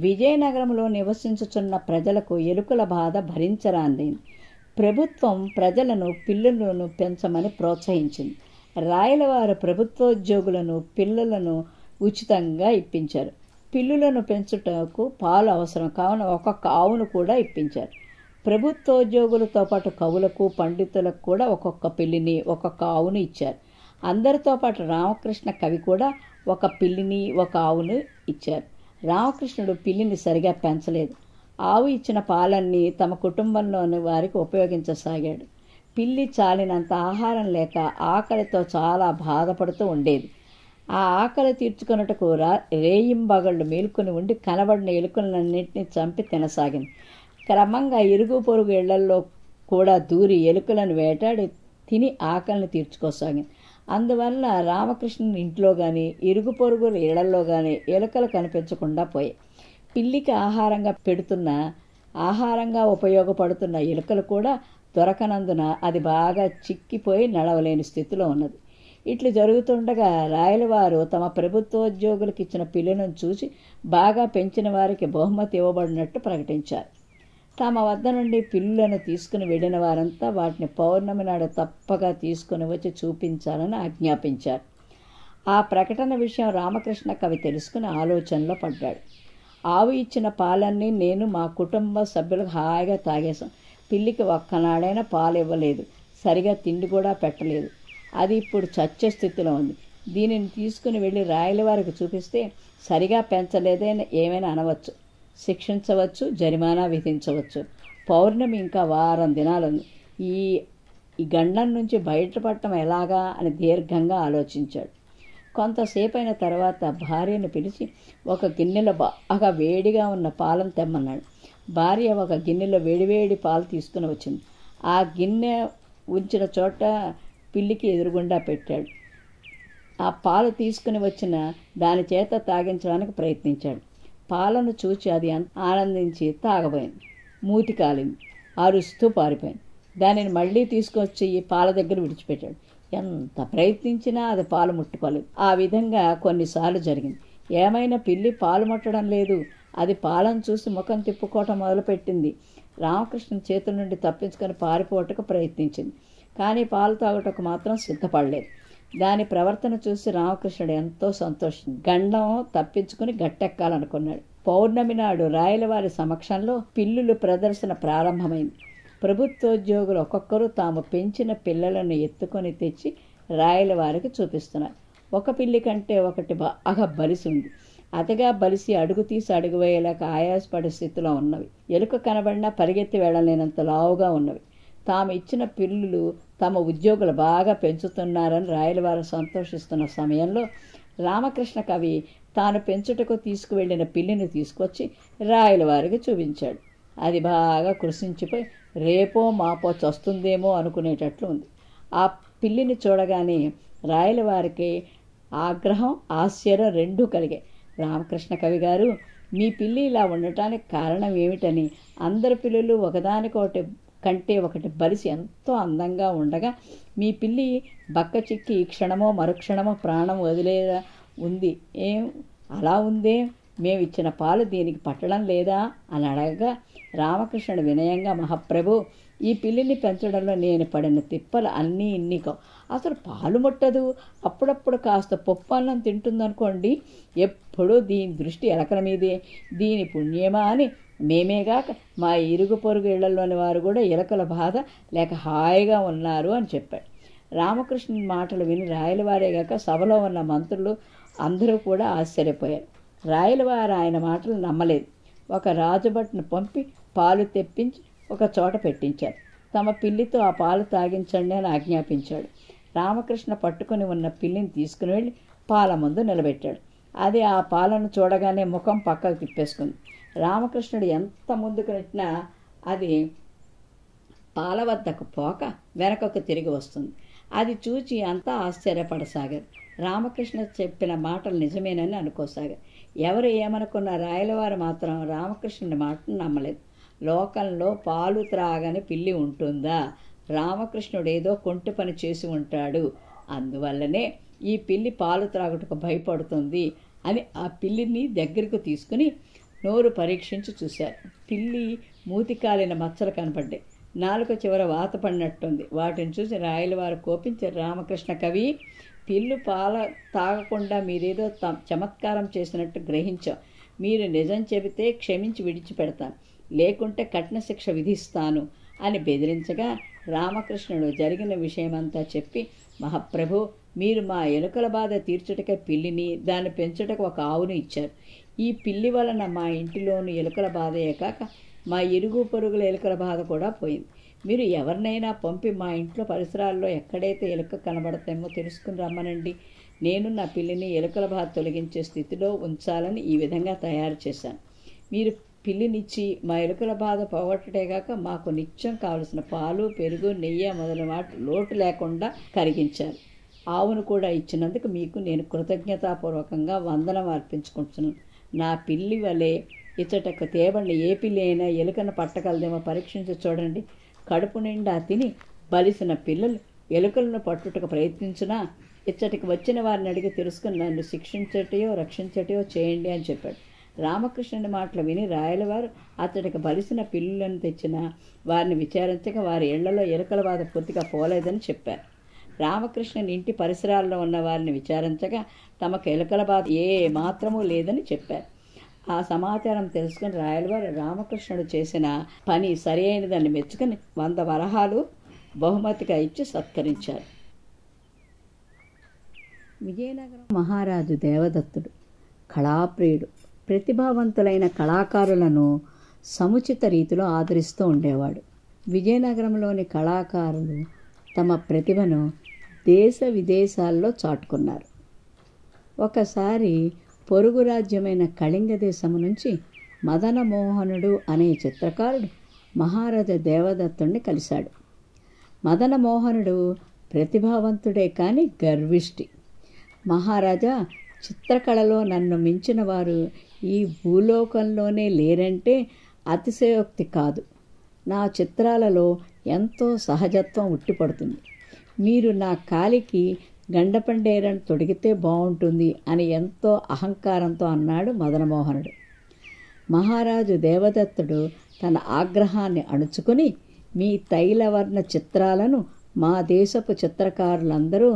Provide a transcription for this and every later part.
విజయనగరంలో నివసించుచున్న ప్రజలకు ఎలుకల బాధ భరించరాంది. ప్రభుత్వం ప్రజలను పిల్లులను పెంచమని ప్రోత్సహించింది. రాయలవారు ప్రభుత్వోద్యోగులను పిల్లులను ఉచితంగా ఇప్పించారు. పిల్లులను పెంచుటకు పాలు అవసరం కావున ఒక్కొక్క ఆవును కూడా ఇప్పించారు. ప్రభుత్వోద్యోగులతో పాటు కవులకు పండితులకు కూడా ఒక్కొక్క పిల్లిని ఒక్కొక్క ఆవును ఇచ్చారు. అందరితో పాటు రామకృష్ణ కవి కూడా ఒక పిల్లిని ఒక ఆవును ఇచ్చారు. రామకృష్ణుడు పిల్లిని సరిగా పెంచలేదు. ఆవు ఇచ్చిన పాలన్నీ తమ కుటుంబంలోని వారికి ఉపయోగించసాగాడు. పిల్లి చాలినంత ఆహారం లేక ఆకలితో చాలా బాధపడుతూ ఉండేది. ఆ ఆకలి తీర్చుకొనుటకు రేయింబగళ్ళు మేల్కొని ఉండి కనబడిన ఎలుకలన్నింటినీ చంపి తినసాగింది. క్రమంగా ఇరుగు పొరుగు ఇళ్లల్లో కూడా దూరి ఎలుకలను వేటాడి తిని ఆకలిని తీర్చుకోసాగింది. అందువల్ల రామకృష్ణుని ఇంట్లో కానీ ఇరుగు పొరుగు ఇళ్లల్లో కానీ ఎలుకలు కనిపించకుండా పోయాయి. పిల్లికి ఆహారంగా ఉపయోగపడుతున్న ఎలుకలు కూడా దొరకనందున అది బాగా చిక్కిపోయి నడవలేని స్థితిలో ఉన్నది. ఇట్లు జరుగుతుండగా రాయలవారు తమ ప్రభుత్వోద్యోగులకు ఇచ్చిన పిల్లులను చూసి బాగా పెంచిన వారికి బహుమతి ఇవ్వబడినట్టు ప్రకటించారు. తమ వద్ద నుండి పిల్లులను తీసుకుని వెళ్ళిన వారంతా వాటిని పౌర్ణమి నాడు తప్పగా తీసుకుని వచ్చి చూపించాలని ఆజ్ఞాపించారు. ఆ ప్రకటన విషయం రామకృష్ణ కవి తెలుసుకుని ఆలోచనలో పడ్డాడు. ఆవు ఇచ్చిన పాలన్నీ నేను మా కుటుంబ సభ్యులకు హాయిగా తాగేశాం. పిల్లికి ఒక్కనాడైనా పాలు ఇవ్వలేదు, సరిగా తిండి కూడా పెట్టలేదు. అది ఇప్పుడు చచ్చే స్థితిలో ఉంది. దీనిని తీసుకుని వెళ్ళి రాయలవారికి చూపిస్తే సరిగా పెంచలేదని ఏమైనా అనవచ్చు, శిక్షించవచ్చు, జరిమానా విధించవచ్చు. పౌర్ణమి ఇంకా వారం దినాలుంది. ఈ గండం నుంచి బయటపడటం ఎలాగా అని దీర్ఘంగా ఆలోచించాడు. కొంతసేపు అయిన తర్వాత భార్యను పిలిచి ఒక గిన్నెలో బాగా వేడిగా ఉన్న పాలను తెమ్మన్నాడు. భార్య ఒక గిన్నెలో వేడివేడి పాలు తీసుకుని వచ్చింది. ఆ గిన్నె ఉంచిన చోట పిల్లికి ఎదురుగుండా పెట్టాడు. ఆ పాలు తీసుకుని వచ్చిన దాని చేత తాగించడానికి ప్రయత్నించాడు. పాలను చూచి అది ఆనందించి తాగబోయింది. మూతి కాలింది, అరుస్తూ పారిపోయింది. దానిని మళ్ళీ తీసుకొచ్చి ఈ పాల దగ్గర విడిచిపెట్టాడు. ఎంత ప్రయత్నించినా అది పాలు ముట్టుకోలేదు. ఆ విధంగా కొన్నిసార్లు జరిగింది. ఏమైనా పిల్లి పాలు ముట్టడం లేదు. అది పాలను చూసి ముఖం తిప్పుకోవటం మొదలుపెట్టింది. రామకృష్ణ చేతుల నుండి తప్పించుకొని పారిపోవటకు ప్రయత్నించింది. కానీ పాలు తాగుటకు మాత్రం సిద్ధపడలేదు. దాని ప్రవర్తన చూసి రామకృష్ణుడు ఎంతో సంతోషించి గండం తప్పించుకుని గట్టెక్కాలనుకున్నాడు. పౌర్ణమి నాడు రాయలవారి సమక్షంలో పిల్లుల ప్రదర్శన ప్రారంభమైంది. ప్రభుత్వోద్యోగులు ఒక్కొక్కరు తాము పెంచిన పిల్లలను ఎత్తుకొని తెచ్చి రాయలవారికి చూపిస్తున్నారు. ఒక పిల్లి కంటే ఒకటి బాగా బలిసి ఉంది. అతిగా బలిసి అడుగు తీసి అడుగు వేయలేక ఆయాసపడే స్థితిలో ఉన్నవి. ఎలుక కనబడినా పరిగెత్తి వెళ్ళలేనంత లావుగా ఉన్నవి. తాము ఇచ్చిన పిల్లులు తమ ఉద్యోగులు బాగా పెంచుతున్నారని రాయలవారు సంతోషిస్తున్న సమయంలో రామకృష్ణ కవి తాను పెంచుటకు తీసుకువెళ్ళిన పిల్లిని తీసుకొచ్చి రాయలవారికి చూపించాడు. అది బాగా కృషించిపోయి రేపో మాపో చస్తుందేమో అనుకునేటట్లు ఉంది. ఆ పిల్లిని చూడగానే రాయలవారికి ఆగ్రహం, ఆశ్చర్యం రెండూ కలిగాయి. రామకృష్ణ కవి గారు, మీ పిల్లి ఇలా ఉండటానికి కారణం ఏమిటని, అందరి పిల్లులు ఒకదానికొకటి కంటే ఒకటి బలిసి ఎంతో అందంగా ఉండగా మీ పిల్లి బక్క చిక్కి ఈ క్షణమో మరుక్షణమో ప్రాణం వదిలేదా ఉంది. ఏం అలా ఉందే, మేము ఇచ్చిన పాలు దీనికి పట్టడం లేదా అని అడగగా రామకృష్ణుడు వినయంగా, మహాప్రభు, ఈ పిల్లిని పెంచడంలో నేను పడిన తిప్పలు అన్నీ ఇన్నికో. అసలు పాలు ముట్టదు, అప్పుడప్పుడు కాస్త పప్పు అన్నం తింటుందనుకోండి. ఎప్పుడూ దీని దృష్టి ఎలకల మీదే. దీని పుణ్యమా అని మేమేగాక మా ఇరుగు పొరుగు ఇళ్లలోని వారు కూడా ఎలకల బాధ లేక హాయిగా ఉన్నారు అని చెప్పాడు. రామకృష్ణుని మాటలు విని రాయలవారేగాక సభలో ఉన్న మంత్రులు అందరూ కూడా ఆశ్చర్యపోయారు. రాయలవారు ఆయన మాటలు నమ్మలేదు. ఒక రాజభటును పంపి పాలు తెప్పించి ఒక చోట పెట్టించారు. తమ పిల్లితో ఆ పాలు తాగించండి అని ఆజ్ఞాపించాడు. రామకృష్ణ పట్టుకుని ఉన్న పిల్లిని తీసుకుని వెళ్ళి పాల ముందు నిలబెట్టాడు. అది ఆ పాలను చూడగానే ముఖం పక్కకు తిప్పేసుకుంది. రామకృష్ణుడు ఎంత ముందుకు నెట్టినా అది పాల వద్దకు పోక వెనకకు తిరిగి వస్తుంది. అది చూచి అంతా ఆశ్చర్యపడసాగారు. రామకృష్ణ చెప్పిన మాటలు నిజమేనని అనుకోసాగారు. ఎవరు ఏమనుకున్న రాయలవారు మాత్రం రామకృష్ణుని మాటను నమ్మలేదు. లోకంలో పాలు త్రాగని పిల్లి ఉంటుందా? రామకృష్ణుడు ఏదో కొంటి పని చేసి ఉంటాడు, అందువల్లనే ఈ పిల్లి పాలు త్రాగుటకు భయపడుతుంది అని ఆ పిల్లిని దగ్గరకు తీసుకుని నోరు పరీక్షించి చూశారు. పిల్లి మూతి కాలిన మచ్చలు కనపడ్డాయి. నాలుక చివర వాత పడినట్టుంది. వాటిని చూసి రాయలవారు కోపించి, రామకృష్ణ కవి, పిల్లు పాల తాగకుండా మీరేదో చమత్కారం చేసినట్టు గ్రహించాం. మీరు నిజం చెబితే క్షమించి విడిచిపెడతాను, లేకుంటే కఠిన శిక్ష విధిస్తాను అని బెదిరించగా రామకృష్ణుడు జరిగిన విషయమంతా చెప్పి, మహాప్రభు, మీరు మా ఎలుకల బాధ తీర్చుటకే పిల్లిని, దాన్ని పెంచుటకు ఒక ఆవును ఇచ్చారు. ఈ పిల్లి వలన మా ఇంటిలోని ఎలుకల బాధయే కాక మా ఇరుగు పొరుగుల ఎలుకల బాధ కూడా పోయింది. మీరు ఎవరినైనా పంపి మా ఇంట్లో పరిసరాల్లో ఎక్కడైతే ఎలుక కనబడతామో తెలుసుకుని రమ్మనండి. నేను నా పిల్లిని ఎలుకల బాధ తొలగించే స్థితిలో ఉంచాలని ఈ విధంగా తయారు చేశాను. మీరు పిల్లినిచ్చి మా ఎలుకల బాధ పోగొట్టేగాక మాకు నిత్యం కావలసిన పాలు, పెరుగు, నెయ్యి మొదలైన వాటి లోటు లేకుండా కరిగించారు. ఆవును కూడా ఇచ్చినందుకు మీకు నేను కృతజ్ఞతాపూర్వకంగా వందనం అర్పించుకుంటున్నాను. నా పిల్లి వలె ఇచ్చటకు తేబండి ఏ పిల్లి అయినా ఎలుకను పట్టగలదేమో పరీక్షించి చూడండి. కడుపు నిండా తిని బలిసిన పిల్లలు ఎలుకలను పట్టుటకు ప్రయత్నించినా ఇచ్చటికి వచ్చిన వారిని అడిగి తెలుసుకుని నన్ను శిక్షించటయో రక్షించటయో చేయండి అని చెప్పాడు. రామకృష్ణుని మాటలు విని రాయలవారు అతడికి బలిసిన పిల్లులను తెచ్చిన వారిని విచారించగా వారి ఇళ్లలో ఎలుకల బాధ పూర్తిగా పోలేదని చెప్పారు. రామకృష్ణుని ఇంటి పరిసరాల్లో ఉన్న వారిని విచారించగా తమకు ఎలుకల బాధ ఏ మాత్రమూ లేదని చెప్పారు. ఆ సమాచారం తెలుసుకుని రాయలవారు రామకృష్ణుడు చేసిన పని సరి అయినదని మెచ్చుకుని 100 వరహాలు బహుమతిగా ఇచ్చి సత్కరించారు. విజయనగరం మహారాజు దేవదత్తుడు కళాప్రియుడు. ప్రతిభావంతులైన కళాకారులను సముచిత రీతిలో ఆదరిస్తూ ఉండేవాడు. విజయనగరంలోని కళాకారులు తమ ప్రతిభను దేశ విదేశాల్లో చాటుకున్నారు. ఒకసారి పొరుగు రాజ్యమైన కళింగ దేశము నుంచి మదనమోహనుడు అనే చిత్రకారుడు మహారాజా దేవదత్తుణ్ణి కలిశాడు. మదనమోహనుడు ప్రతిభావంతుడే కానీ గర్విష్టి. మహారాజా, చిత్రకళలో నన్ను మించిన వారు ఈ భూలోకంలోనే లేరంటే అతిశయోక్తి కాదు. నా చిత్రాలలో ఎంతో సహజత్వం ఉట్టిపడుతుంది. మీరు నా కాలికి గండపండేరను తొడిగితే బాగుంటుంది అని ఎంతో అహంకారంతో అన్నాడు మదనమోహనుడు. మహారాజు దేవదత్తుడు తన ఆగ్రహాన్ని అణుచుకుని, మీ తైలవర్ణ చిత్రాలను మా దేశపు చిత్రకారులందరూ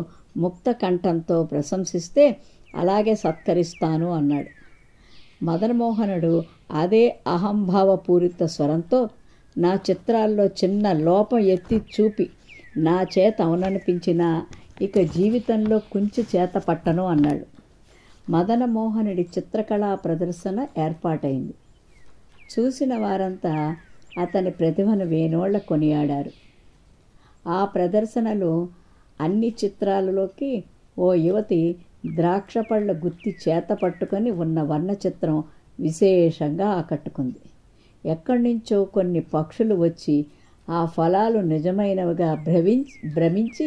ముక్త కంఠంతో ప్రశంసిస్తే అలాగే సత్కరిస్తాను అన్నాడు. మదనమోహనుడు అదే అహంభావపూరిత స్వరంతో, నా చిత్రాల్లో చిన్న లోపం ఎత్తి చూపి నా చేత అవుననిపించినా ఇక జీవితంలో కుంచి చేత పట్టను అన్నాడు. మదనమోహనుడి చిత్రకళా ప్రదర్శన ఏర్పాటైంది. చూసిన వారంతా అతని ప్రతిభను వేనోళ్ల కొనియాడారు. ఆ ప్రదర్శనలో అన్ని చిత్రాలలోకి ఓ యువతి ద్రాక్ష పళ్ళ గుత్తి చేత పట్టుకొని ఉన్న వర్ణ చిత్రం విశేషంగా ఆకట్టుకుంది. ఎక్కడి నుంచో కొన్ని పక్షులు వచ్చి ఆ ఫలాలు నిజమైనవిగా భ్రమించి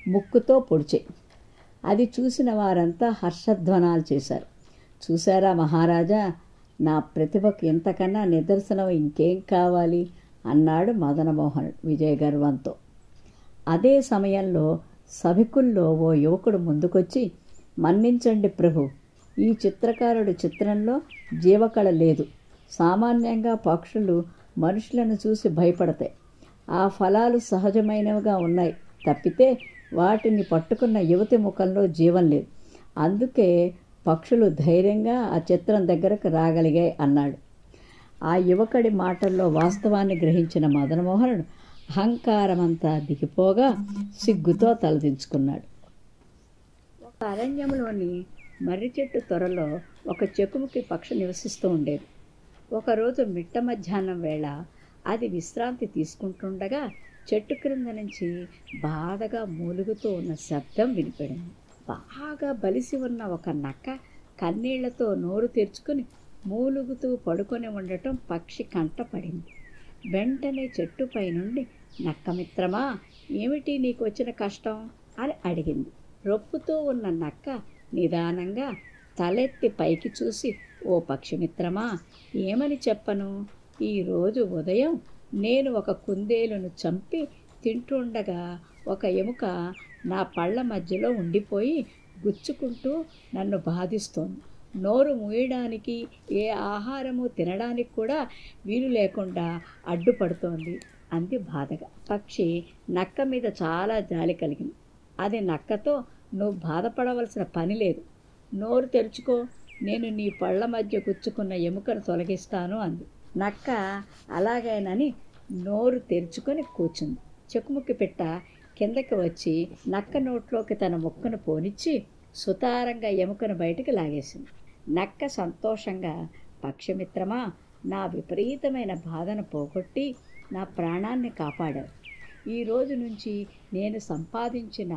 ముక్కుతో పొడిచాయి. అది చూసిన వారంతా హర్షధ్వానాలు చేశారు. చూశారా మహారాజా, నా ప్రతిభకు ఇంతకన్నా నిదర్శనం ఇంకేం కావాలి అన్నాడు మదనమోహనుడు విజయగర్వంతో. అదే సమయంలో సభికుల్లో ఓ యువకుడు ముందుకొచ్చి, మన్నించండి ప్రభు, ఈ చిత్రకారుడి చిత్రంలో జీవకళ లేదు. సామాన్యంగా పక్షులు మనుషులను చూసి భయపడతాయి. ఆ ఫలాలు సహజమైనవిగా ఉన్నాయి తప్పితే వాటిని పట్టుకున్న యువతి ముఖంలో జీవం లేదు. అందుకే పక్షులు ధైర్యంగా ఆ చిత్రం దగ్గరకు రాగలిగాయి అన్నాడు. ఆ యువకుడి మాటల్లో వాస్తవాన్ని గ్రహించిన మదనమోహనుడు అహంకారమంతా దిగిపోగా సిగ్గుతో తలదించుకున్నాడు. ఒక అరణ్యంలోని మర్రి చెట్టు త్వరలో ఒక చెకుముకి పక్షి నివసిస్తూ ఉండేది. ఒకరోజు మిట్ట మధ్యాహ్నం వేళ అది విశ్రాంతి తీసుకుంటుండగా చెట్టు క్రింద నుంచి బాధగా మూలుగుతూ ఉన్న శబ్దం వినిపడింది. బాగా బలిసి ఉన్న ఒక నక్క కన్నీళ్లతో నోరు తెరుచుకుని మూలుగుతూ పడుకొని ఉండటం పక్షి కంట పడింది. వెంటనే చెట్టుపై నుండి, నక్క మిత్రమా, ఏమిటి నీకు వచ్చిన కష్టం అని అడిగింది. రొప్పుతూ ఉన్న నక్క నిదానంగా తలెత్తి పైకి చూసి, ఓ పక్షి మిత్రమా, ఏమని చెప్పను, ఈరోజు ఉదయం నేను ఒక కుందేలును చంపి తింటుండగా ఒక ఎముక నా పళ్ళ మధ్యలో ఉండిపోయి గుచ్చుకుంటూ నన్ను బాధిస్తోంది. నోరు మూయడానికి, ఏ ఆహారము తినడానికి కూడా వీలు లేకుండా అడ్డుపడుతోంది అంది బాధగా. పక్షి నక్క మీద చాలా జాలి కలిగింది. అది నక్కతో, నువ్వు బాధపడవలసిన పని లేదు, నోరు తెరుచుకో, నేను నీ పళ్ళ మధ్య గుచ్చుకున్న ఎముకను తొలగిస్తాను అంది. నక్క అలాగేనని నోరు తెరుచుకొని కూర్చుంది. చెకుముక్కి పిట్ట కిందకి వచ్చి నక్క నోట్లోకి తన ముక్కను పోనిచ్చి సుతారంగా ఎముకను బయటికి లాగేసింది. నక్క సంతోషంగా, పక్షిమిత్రమా, నా విపరీతమైన బాధను పోగొట్టి నా ప్రాణాన్ని కాపాడావు. ఈరోజు నుంచి నేను సంపాదించిన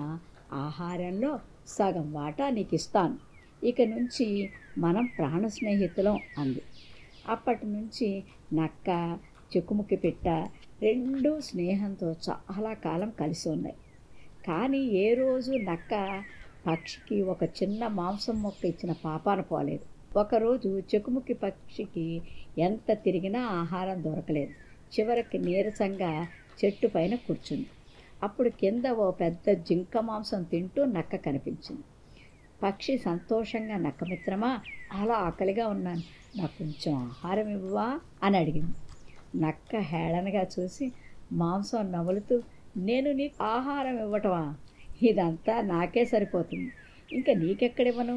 ఆహారంలో సగం వాటా నీకు ఇస్తాను. ఇక నుంచి మనం ప్రాణ స్నేహితులం అంది. అప్పటి నుంచి నక్క, చెకుముక్కి పిట్ట రెండూ స్నేహంతో చాలా కాలం కలిసి ఉన్నాయి. కానీ ఏ రోజు నక్క పక్షికి ఒక చిన్న మాంసం మొక్క ఇచ్చిన పాపాన పోలేదు. ఒకరోజు చెకుముక్కి పక్షికి ఎంత తిరిగినా ఆహారం దొరకలేదు. చివరికి నీరసంగా చెట్టు పైన కూర్చుంది. అప్పుడు కింద ఓ పెద్ద జింక మాంసం తింటూ నక్క కనిపించింది. పక్షి సంతోషంగా, నక్కమిత్రమా, అలా ఆకలిగా ఉన్నాను, నాకు కొంచెం ఆహారం ఇవ్వవా అని అడిగింది. నక్క హేళనగా చూసి మాంసం నములుతూ, నేను నీకు ఆహారం ఇవ్వటమా, ఇదంతా నాకే సరిపోతుంది, ఇంకా నీకెక్కడివ్వను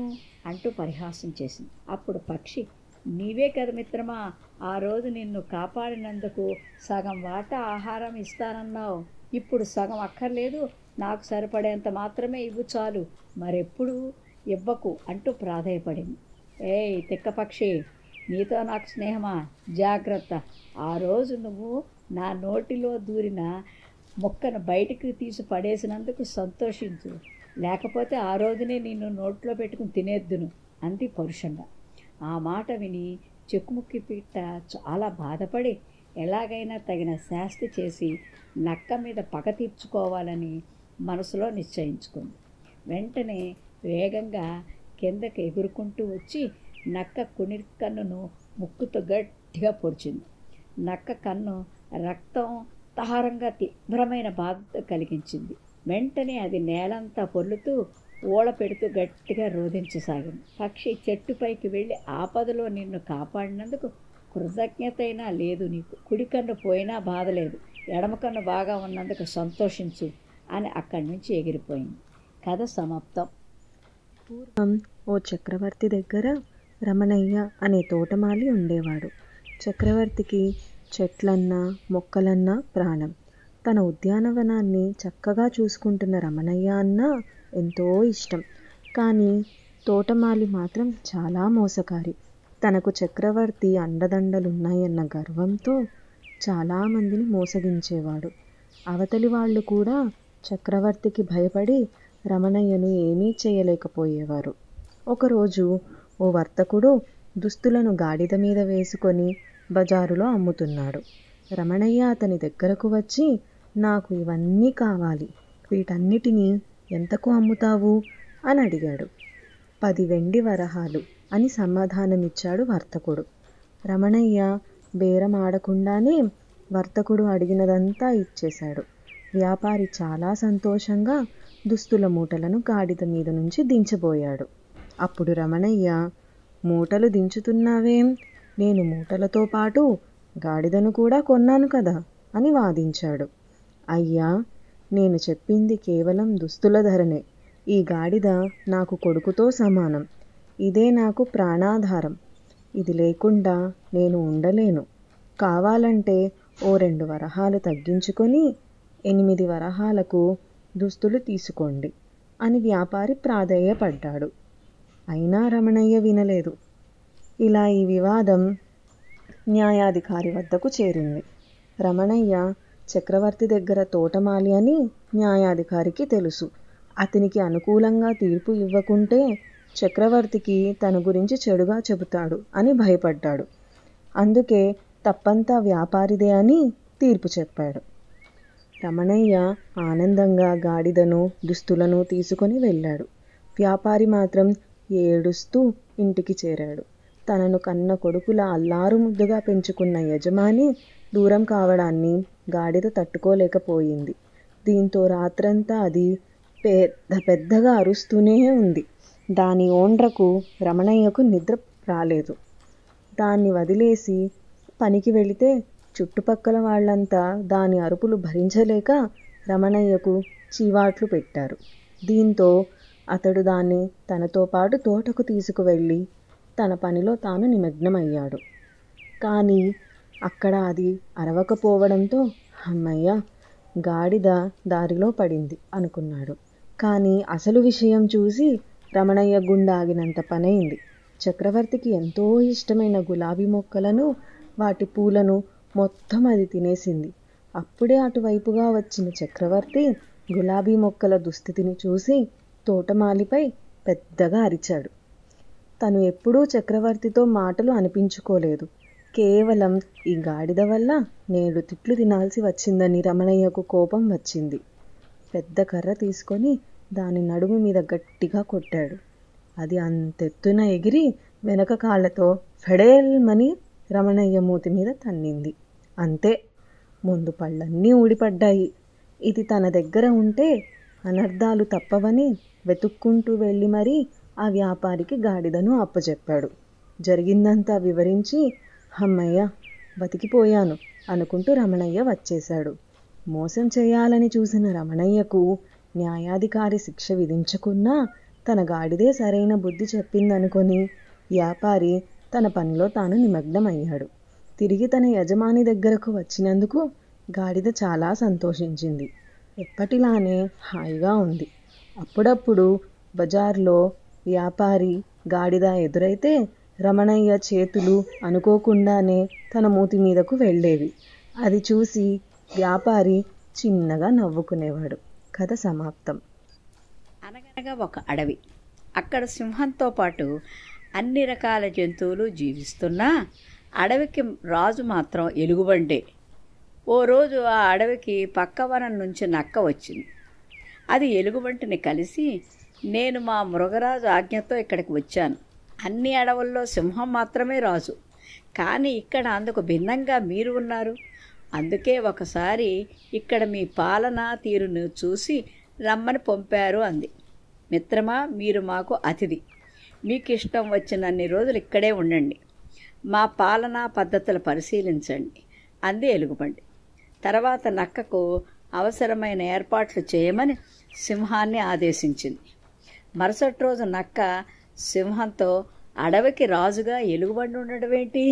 అంటూ పరిహాసం చేసింది. అప్పుడు పక్షి, నీవే కదా మిత్రమా ఆ రోజు నిన్ను కాపాడినందుకు సగం వాటా ఆహారం ఇస్తానన్నావు, ఇప్పుడు సగం అక్కర్లేదు, నాకు సరిపడేంత మాత్రమే ఇవ్వు చాలు, మరెప్పుడు ఇవ్వకు అంటూ ప్రాధేయపడింది. ఏయ్ తిక్క పక్షి, నీతో నాకు స్నేహమా, జాగ్రత్త, ఆ రోజు నువ్వు నా నోటిలో దూరిన మొక్కను బయటికి తీసి పడేసినందుకు సంతోషించు, లేకపోతే ఆ రోజునే నిన్ను నోట్లో పెట్టుకుని తినేద్దును అంది పరుషంగా. ఆ మాట విని చెకుముక్కి పిట్ట చాలా బాధపడి ఎలాగైనా తగిన శాస్తి చేసి నక్క మీద పగ తీర్చుకోవాలని మనసులో నిశ్చయించుకుంది. వెంటనే వేగంగా కిందకి ఎగురుకుంటూ వచ్చి నక్క కుని కన్నును ముక్కుతో గట్టిగా పొడిచింది. నక్క కన్ను రక్తం తారంగా తీవ్రమైన బాధ కలిగించింది. వెంటనే అది నేలంతా పొర్లుతూ ఓళ పెడుతూ గట్టిగా రోధించసాగింది. పక్షి, చెట్టుపైకి వెళ్ళి ఆపదలో నిన్ను కాపాడినందుకు కృతజ్ఞతైనా లేదు నీకు, కుడి కన్ను పోయినా బాధలేదు, ఎడమ కన్ను బాగా ఉన్నందుకు సంతోషించు అని అక్కడి నుంచి ఎగిరిపోయింది. కథ సమాప్తం. పూర్వం ఓ చక్రవర్తి దగ్గర రమణయ్య అనే తోటమాలి ఉండేవాడు. చక్రవర్తికి చెట్లన్నా మొక్కలన్నా ప్రాణం. తన ఉద్యానవనాన్ని చక్కగా చూసుకుంటున్న రమణయ్య అన్నా ఎంతో ఇష్టం. కానీ తోటమాలి మాత్రం చాలా మోసకారి. తనకు చక్రవర్తి అండదండలున్నాయన్న గర్వంతో చాలామందిని మోసగించేవాడు. అవతలి వాళ్ళు కూడా చక్రవర్తికి భయపడి రమణయ్యను ఏమీ చేయలేకపోయేవారు. ఒకరోజు ఓ వర్తకుడు దుస్తులను గాడిద మీద వేసుకొని బజారులో అమ్ముతున్నాడు. రమణయ్య అతని దగ్గరకు వచ్చి, నాకు ఇవన్నీ కావాలి, వీటన్నిటినీ ఎంతకు అమ్ముతావు అని అడిగాడు. 10 వెండి వరహాలు అని సమాధానమిచ్చాడు వర్తకుడు. రమణయ్య బేరం ఆడకుండానే వర్తకుడు అడిగినదంతా ఇచ్చేశాడు. వ్యాపారి చాలా సంతోషంగా దుస్తుల మూటలను గాడిద మీద నుంచి దించబోయాడు. అప్పుడు రమణయ్య, మూటలు దించుతున్నావేం, నేను మూటలతో పాటు గాడిదను కూడా కొన్నాను కదా అని వాదించాడు. అయ్యా, నేను చెప్పింది కేవలం దుస్తుల ధరనే. ఈ గాడిద నాకు కొడుకుతో సమానం. ఇదే నాకు ప్రాణాధారం. ఇది లేకుండా నేను ఉండలేను. కావాలంటే ఓ 2 వరహాలు తగ్గించుకొని 8 వరహాలకు దుస్తులు తీసుకోండి అని వ్యాపారి ప్రాధేయపడ్డాడు. అయినా రమణయ్య వినలేదు. ఇలా ఈ వివాదం న్యాయాధికారి వద్దకు చేరింది. రమణయ్య చక్రవర్తి దగ్గర తోటమాలి అని న్యాయాధికారికి తెలుసు. అతనికి అనుకూలంగా తీర్పు ఇవ్వకుంటే చక్రవర్తికి తన గురించి చెడుగా చెబుతాడు అని భయపడ్డాడు. అందుకే తప్పంతా వ్యాపారిదే అని తీర్పు చెప్పాడు. రమణయ్య ఆనందంగా గాడిదను దుస్తులను తీసుకొని వెళ్ళాడు. వ్యాపారి మాత్రం ఏడుస్తూ ఇంటికి చేరాడు. తనను కన్న కొడుకుల అల్లారు ముద్దుగా పెంచుకున్న యజమాని దూరం కావడాన్ని గాడిద తట్టుకోలేకపోయింది. దీంతో రాత్రంతా అది పెద్దగా అరుస్తూనే ఉంది. దాని ఓండ్రకు రమణయ్యకు నిద్ర రాలేదు. దాన్ని వదిలేసి పనికి వెళితే చుట్టుపక్కల వాళ్ళంతా దాని అరుపులు భరించలేక రమణయ్యకు చీవాట్లు పెట్టారు. దీంతో అతడు దాన్ని తనతో పాటు తోటకు తీసుకువెళ్ళి తన పనిలో తాను నిమగ్నమయ్యాడు. కానీ అక్కడ అది అరవకపోవడంతో అమ్మయ్య, గాడిద దారిలో పడింది అనుకున్నాడు. కానీ అసలు విషయం చూసి రమణయ్య గుండాగినంత పనైంది. చక్రవర్తికి ఎంతో ఇష్టమైన గులాబీ మొక్కలను, వాటి పూలను మొత్తం అది తినేసింది. అప్పుడే అటువైపుగా వచ్చిన చక్రవర్తి గులాబీ మొక్కల దుస్థితిని చూసి తోటమాలిపై పెద్దగా అరిచాడు. తను ఎప్పుడూ చక్రవర్తితో మాటలు అనిపించుకోలేదు. కేవలం ఈ గాడిద వల్ల నేడు తిట్లు తినాల్సి వచ్చిందని రమణయ్యకు కోపం వచ్చింది. పెద్ద కర్ర తీసుకొని దాని నడుము మీద గట్టిగా కొట్టాడు. అది అంతెత్తున ఎగిరి వెనక కాళ్ళతో ఫెడేల్మని రమణయ్య మూతి మీద తన్నింది. అంతే, ముందు పళ్ళన్నీ ఊడిపడ్డాయి. ఇది తన దగ్గర ఉంటే అనర్థాలు తప్పవని వెతుక్కుంటూ వెళ్ళి మరీ ఆ వ్యాపారికి గాడిదను అప్పచెప్పాడు. జరిగిందంతా వివరించి అమ్మయ్య, బతికిపోయాను అనుకుంటూ రమణయ్య వచ్చేశాడు. మోసం చేయాలని చూసిన రమణయ్యకు న్యాయాధికారి శిక్ష విధించకున్నా తన గాడిదే సరైన బుద్ధి చెప్పిందనుకొని వ్యాపారి తన పనిలో తాను నిమగ్నమయ్యాడు. తిరిగి తన యజమాని దగ్గరకు వచ్చినందుకు గాడిద చాలా సంతోషించింది. ఎప్పటిలానే హాయిగా ఉంది. అప్పుడప్పుడు బజార్లో వ్యాపారి గాడిద ఎదురైతే రమణయ్య చేతులు అనుకోకుండానే తన మూతి మీదకు వెళ్ళేవి. అది చూసి వ్యాపారి చిన్నగా నవ్వుకునేవాడు. కథ సమాప్తం. అనగనగా ఒక అడవి. అక్కడ సింహంతో పాటు అన్ని రకాల జంతువులు జీవిస్తున్నా అడవికి రాజు మాత్రం ఎలుగుబంటే. ఓ రోజు ఆ అడవికి పక్క వనం నుంచి నక్క వచ్చింది. అది ఎలుగుబంటిని కలిసి, నేను మా మృగరాజు ఆజ్ఞతో ఇక్కడికి వచ్చాను. అన్ని అడవుల్లో సింహం మాత్రమే రాజు, కానీ ఇక్కడ అందుకు భిన్నంగా మీరు ఉన్నారు. అందుకే ఒకసారి ఇక్కడ మీ పాలనా తీరును చూసి రమ్మని పంపారు అంది. మిత్రమా, మీరు మాకు అతిథి. మీకు ఇష్టం వచ్చినన్ని రోజులు ఇక్కడే ఉండండి. మా పాలనా పద్ధతులు పరిశీలించండి అంది ఎలుగుబంటి. తర్వాత నక్కకు అవసరమైన ఏర్పాట్లు చేయమని సింహాన్ని ఆదేశించింది. మరుసటి రోజు నక్క సింహంతో, అడవికి రాజుగా ఎలుగుబంటి ఉండడం ఏంటి?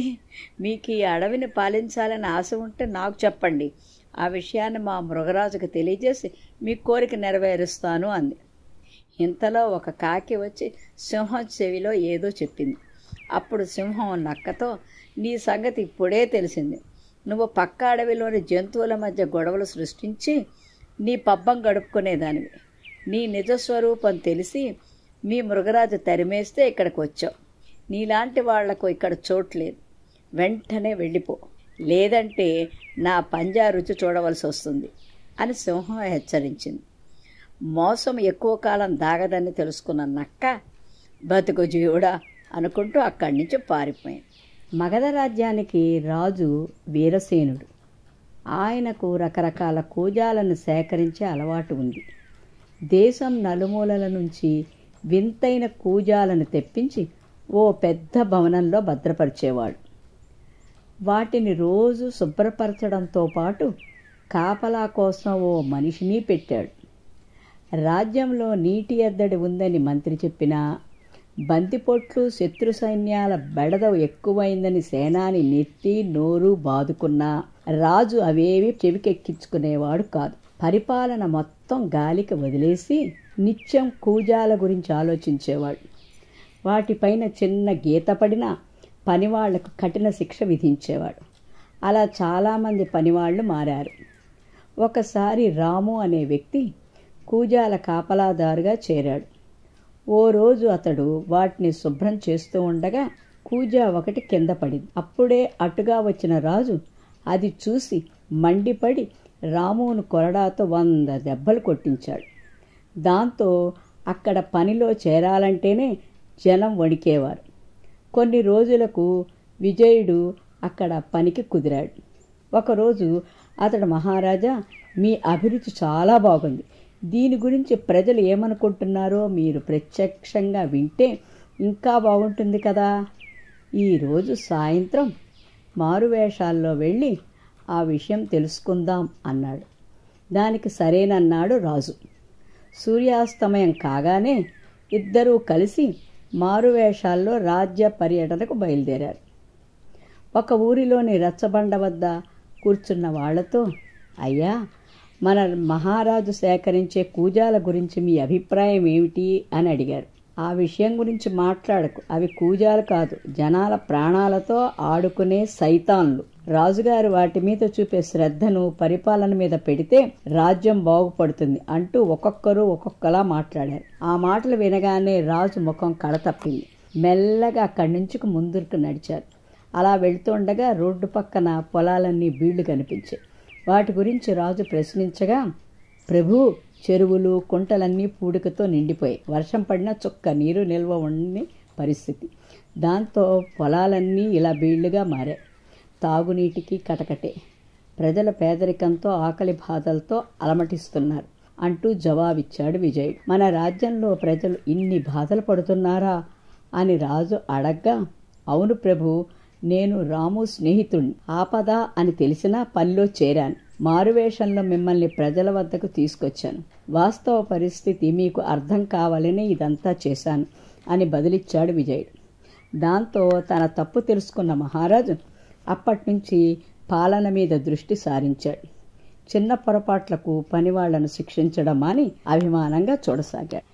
మీకు ఈ అడవిని పాలించాలని ఆశ ఉంటే నాకు చెప్పండి. ఆ విషయాన్ని మా మృగరాజుకు తెలియజేసి మీ కోరిక నెరవేరుస్తాను అంది. ఇంతలో ఒక కాకి వచ్చి సింహం చెవిలో ఏదో చెప్పింది. అప్పుడు సింహం నక్కతో, నీ సంగతి ఇప్పుడే తెలిసింది. నువ్వు పక్క అడవిలోని జంతువుల మధ్య గొడవలు సృష్టించి నీ పబ్బం గడుపుకునేదానివి. నీ నిజస్వరూపం తెలిసి మీ మృగరాజు తరిమేస్తే ఇక్కడికి వచ్చావు. నీలాంటి వాళ్లకు ఇక్కడ చోట్లేదు. వెంటనే వెళ్ళిపో, లేదంటే నా పంజా రుచి చూడవలసి వస్తుంది అని సింహం హెచ్చరించింది. మోసం ఎక్కువ కాలం దాగదని తెలుసుకున్న నక్క, బతుకు జీవుడా అనుకుంటూ అక్కడి నుంచి పారిపోయింది. మగధ రాజ్యానికి రాజు వీరసేనుడు. ఆయనకు రకరకాల కూజాలను సేకరించే అలవాటు ఉంది. దేశం నలుమూలల నుంచి వింతైన కూజాలను తెప్పించి ఓ పెద్ద భవనంలో భద్రపరిచేవాడు. వాటిని రోజు శుభ్రపరచడంతో పాటు కాపలా కోసం ఓ మనిషిని పెట్టాడు. రాజ్యంలో నీటి ఎద్దడి ఉందని మంత్రి చెప్పినా, బంతిపొట్లు శత్రు సైన్యాల బెడద ఎక్కువైందని సేనాని నెత్తి నోరు బాదుకున్నా రాజు అవేవి చెవికెక్కించుకునేవాడు కాదు. పరిపాలన మొత్తం గాలికి వదిలేసి నిత్యం కూజాల గురించి ఆలోచించేవాడు. వాటిపైన చిన్న గీత పడినా పనివాళ్లకు కఠిన శిక్ష విధించేవాడు. అలా చాలామంది పనివాళ్లు మారారు. ఒకసారి రాము అనే వ్యక్తి కూజాల కాపలాదారుగా చేరాడు. ఓ రోజు అతడు వాటిని శుభ్రం చేస్తూ ఉండగా కూజా ఒకటి కింద పడింది. అప్పుడే అటుగా వచ్చిన రాజు అది చూసి మండిపడి రామును కొరడాతో 100 దెబ్బలు కొట్టించాడు. దాంతో అక్కడ పనిలో చేరాలంటేనే జనం వణికేవారు. కొన్ని రోజులకు విజయుడు అక్కడ పనికి కుదిరాడు. ఒకరోజు అతడు, మహారాజా, మీ అభిరుచి చాలా బాగుంది. దీని గురించి ప్రజలు ఏమనుకుంటున్నారో మీరు ప్రత్యక్షంగా వింటే ఇంకా బాగుంటుంది కదా. ఈరోజు సాయంత్రం మారువేషాల్లో వెళ్ళి ఆ విషయం తెలుసుకుందాం అన్నాడు. దానికి సరేనన్నాడు రాజు. సూర్యాస్తమయం కాగానే ఇద్దరూ కలిసి మారువేషాల్లో రాజ్య పర్యటనకు బయలుదేరారు. ఒక ఊరిలోని రచ్చబండ వద్ద కూర్చున్న వాళ్లతో, అయ్యా, మన మహారాజు సేకరించే కూజాల గురించి మీ అభిప్రాయం ఏమిటి అని అడిగారు. ఆ విషయం గురించి మాట్లాడకు, అవి కూజాలు కాదు, జనాల ప్రాణాలతో ఆడుకునే సైతాన్లు. రాజుగారు వాటి మీద చూపే శ్రద్ధను పరిపాలన మీద పెడితే రాజ్యం బాగుపడుతుంది అంటూ ఒక్కొక్కరు ఒక్కొక్కలా మాట్లాడారు. ఆ మాటలు వినగానే రాజు ముఖం కళతప్పింది. మెల్లగా అక్కడి నుంచి ముందుకు నడిచారు. అలా వెళ్తుండగా రోడ్డు పక్కన పొలాలన్నీ బీళ్లు కనిపించాయి. వాటి గురించి రాజు ప్రశ్నించగా, ప్రభు, చెరువులు కుంటలన్నీ పూడికతో నిండిపోయాయి. వర్షం పడినా చుక్క నీరు నిల్వ ఉండని పరిస్థితి. దాంతో పొలాలన్నీ ఇలా బీళ్లుగా మారాయి. తాగునీటికి కటకటే. ప్రజల పేదరికంతో ఆకలి బాధలతో అలమటిస్తున్నారు అంటూ జవాబిచ్చాడు విజయుడు. మన రాజ్యంలో ప్రజలు ఇన్ని బాధలు పడుతున్నారా అని రాజు అడగ్గా, అవును ప్రభు, నేను రాము స్నేహితుణ్ణి. ఆపద అని తెలిసినా పనిలో చేరాను. మారువేషంలో మిమ్మల్ని ప్రజల వద్దకు తీసుకొచ్చాను. వాస్తవ పరిస్థితి మీకు అర్థం కావాలని ఇదంతా చేశాను అని బదిలిచ్చాడు విజయుడు. దాంతో తన తప్పు తెలుసుకున్న మహారాజు అప్పటినుంచి పాలన మీద దృష్టి సారించాడు. చిన్న పొరపాట్లకు పనివాళ్లను శిక్షించడం అని అభిమానంగా చూడసాగాడు.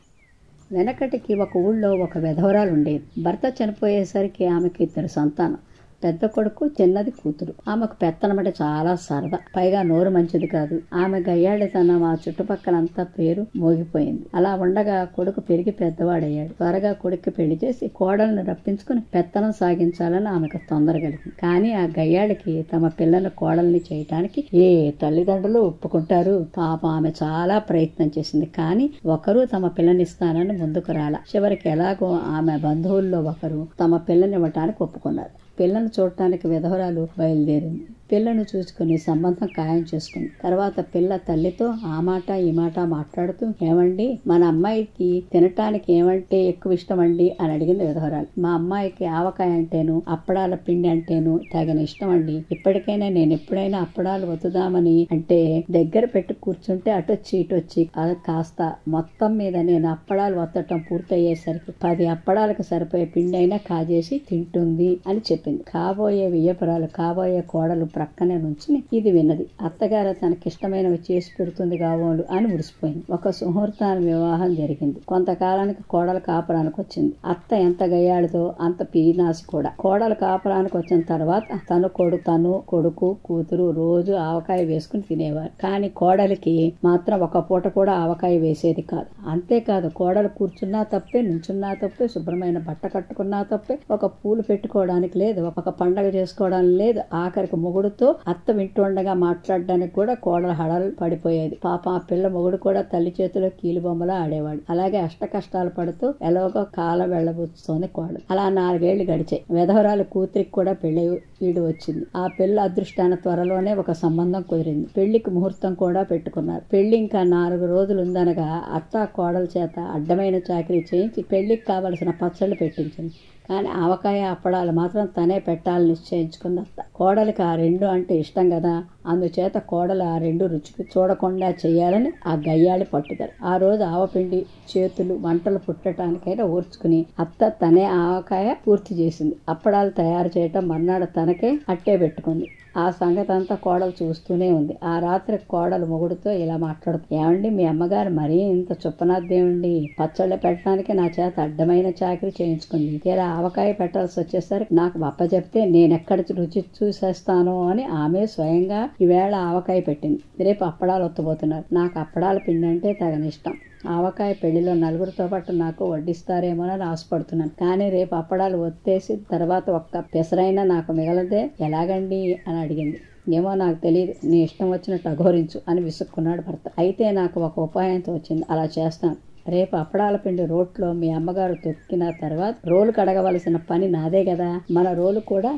వెనకటికి ఒక ఊళ్ళో ఒక విధవరాలు ఉండేది. భర్త చనిపోయేసరికి ఆమెకి 2 సంతానం. పెద్ద కొడుకు, చిన్నది కూతురు. ఆమెకు పెత్తనమంటే చాలా సరదా. పైగా నోరు మంచిది కాదు. ఆమె గయ్యాళితనం ఆ చుట్టుపక్కలంతా పేరు మోగిపోయింది. అలా ఉండగా కొడుకు పెరిగి పెద్దవాడయ్యాడు. త్వరగా కొడుక్కి పెళ్లి చేసి కోడలను రప్పించుకుని పెత్తనం సాగించాలని ఆమెకు తొందర కలిగింది. కానీ ఆ గయ్యాళికి తమ పిల్లల కోడల్ని చేయటానికి ఏ తల్లిదండ్రులు ఒప్పుకుంటారు? పాపం ఆమె చాలా ప్రయత్నం చేసింది. కానీ ఒకరు తమ పిల్లనిస్తానని ముందుకు రాలా. చివరికి ఎలాగో ఆమె బంధువుల్లో ఒకరు తమ పిల్లనివ్వటానికి ఒప్పుకున్నారు. పిల్లను చూడటానికి విధవరాలు బయలుదేరింది. పిల్లను చూసుకుని సంబంధం ఖాయం చేసుకుంది. తర్వాత పిల్ల తల్లితో ఆ మాట ఈ మాట మాట్లాడుతూ, ఏమండి, మన అమ్మాయికి తినటానికి ఏమంటే ఎక్కువ ఇష్టం అండి అని అడిగింది విధవరాలు. మా అమ్మాయికి ఆవకాయ అంటేను అప్పడాల పిండి అంటేను తగిన ఇష్టం అండి. ఇప్పటికైనా నేను ఎప్పుడైనా అప్పడాలు వతుదామని అంటే దగ్గర పెట్టి కూర్చుంటే అటొచ్చి ఇటొచ్చి కాస్త మొత్తం మీద నేను అప్పడాలు వత్తటం పూర్తయ్యేసరికి 10 అప్పడాలకు సరిపోయే పిండి అయినా కాజేసి తింటుంది అని చెప్పింది. కాబోయే వియ్యపురాలు, కాబోయే కోడలు ప్రక్కనే నుంచి ఇది విన్నది. అత్తగారు తనకిష్టమైనవి చేసి పెడుతుంది కావోలు అని మురిసిపోయింది. ఒక సుముహూర్తాన్ని వివాహం జరిగింది. కొంతకాలానికి కోడలు కాపురానికి వచ్చింది. అత్త ఎంత గయ్యాడితో అంత పీనాసి కూడా. కోడలు కాపురానికి వచ్చిన తర్వాత తను కొడుకు కూతురు రోజు ఆవకాయ వేసుకుని తినేవారు. కానీ కోడలికి మాత్రం ఒక పూట కూడా ఆవకాయ వేసేది కాదు. అంతేకాదు, కోడలు కూర్చున్నా తప్పే, నుంచున్నా తప్పే, శుభ్రమైన బట్ట కట్టుకున్నా తప్పే, ఒక పూలు పెట్టుకోవడానికి లేదు, ఒక పండగ చేసుకోవడానికి లేదు. ఆఖరికి మొగుడుతో అత్త వింటుండగా మాట్లాడడానికి కూడా కోడలు హడలు పడిపోయేది. పాప ఆ పిల్ల మొగుడు కూడా తల్లి చేతిలో కీలుబొమ్మలా ఆడేవాడు. అలాగే అష్ట కష్టాలు పడుతూ ఎలాగో కాలం వెళ్ళబుచ్చుతోంది కోడలు. అలా 4 ఏళ్లు గడిచాయి. విధవరాలు కూతురికి కూడా పెళ్లి ఈడు వచ్చింది. ఆ పిల్ల అదృష్టాన త్వరలోనే ఒక సంబంధం కుదిరింది. పెళ్లికి ముహూర్తం కూడా పెట్టుకున్నారు. పెళ్లి ఇంకా 4 రోజులు ఉందనగా అత్త కోడల చేత అడ్డమైన చాకరీ చేయించి పెళ్లికి కావలసిన పచ్చళ్ళు పెట్టించింది. కానీ ఆవకాయ అప్పడాలు మాత్రం తనే పెట్టాలని నిశ్చయించుకుంది అత్త. కోడలికి ఆ 2 అంటే ఇష్టం కదా. అందుచేత కోడలు ఆ 2 రుచికి చూడకుండా చెయ్యాలని ఆ గయ్యాళి పట్టుదల. ఆ రోజు ఆవపిండి చేతులు వంటలు పుట్టడానికైనా ఓర్చుకుని అత్త తనే ఆవకాయ పూర్తి చేసింది. అప్పడాలు తయారు చేయటం మర్నాడు తనకే అట్టే పెట్టుకుంది. ఆ సంగతి అంతా కోడలు చూస్తూనే ఉంది. ఆ రాత్రి కోడలు మొగుడుతో ఇలా మాట్లాడుతుంది. ఏమండి, మీ అమ్మగారు మరీ ఇంత చుప్పనాద్దేమండి? పచ్చళ్ళు పెట్టడానికి నా చేత అడ్డమైన చాకరీ చేయించుకుంది. ఇలా ఆవకాయ పెట్టాల్సి వచ్చేసరికి నాకు అప్పచెప్తే నేనెక్కడ రుచి చూసేస్తానో అని ఆమె స్వయంగా ఈవేళ ఆవకాయ పెట్టింది. రేపు అప్పడాలు ఒత్తబోతున్నారు. నాకు అప్పడాల పిండి అంటే తగిన ఇష్టం. ఆవకాయ పెళ్లిలో 4గురితో పాటు నాకు వడ్డిస్తారేమోనని ఆశపడుతున్నాను. కానీ రేపు అప్పడాలు ఒత్తేసి తర్వాత ఒక్క పెసరైనా నాకు మిగలదే ఎలాగండి అని అడిగింది. ఏమో నాకు తెలియదు, నీ ఇష్టం వచ్చినట్టు అఘోరించు అని విసుక్కున్నాడు భర్త. అయితే నాకు ఒక ఉపాయంతో వచ్చింది, అలా చేస్తాను. రేపు అప్పడాల పిండి రోట్లో మీ అమ్మగారు తొక్కిన తర్వాత రోలు కడగవలసిన పని నాదే కదా. మన రోలు కూడా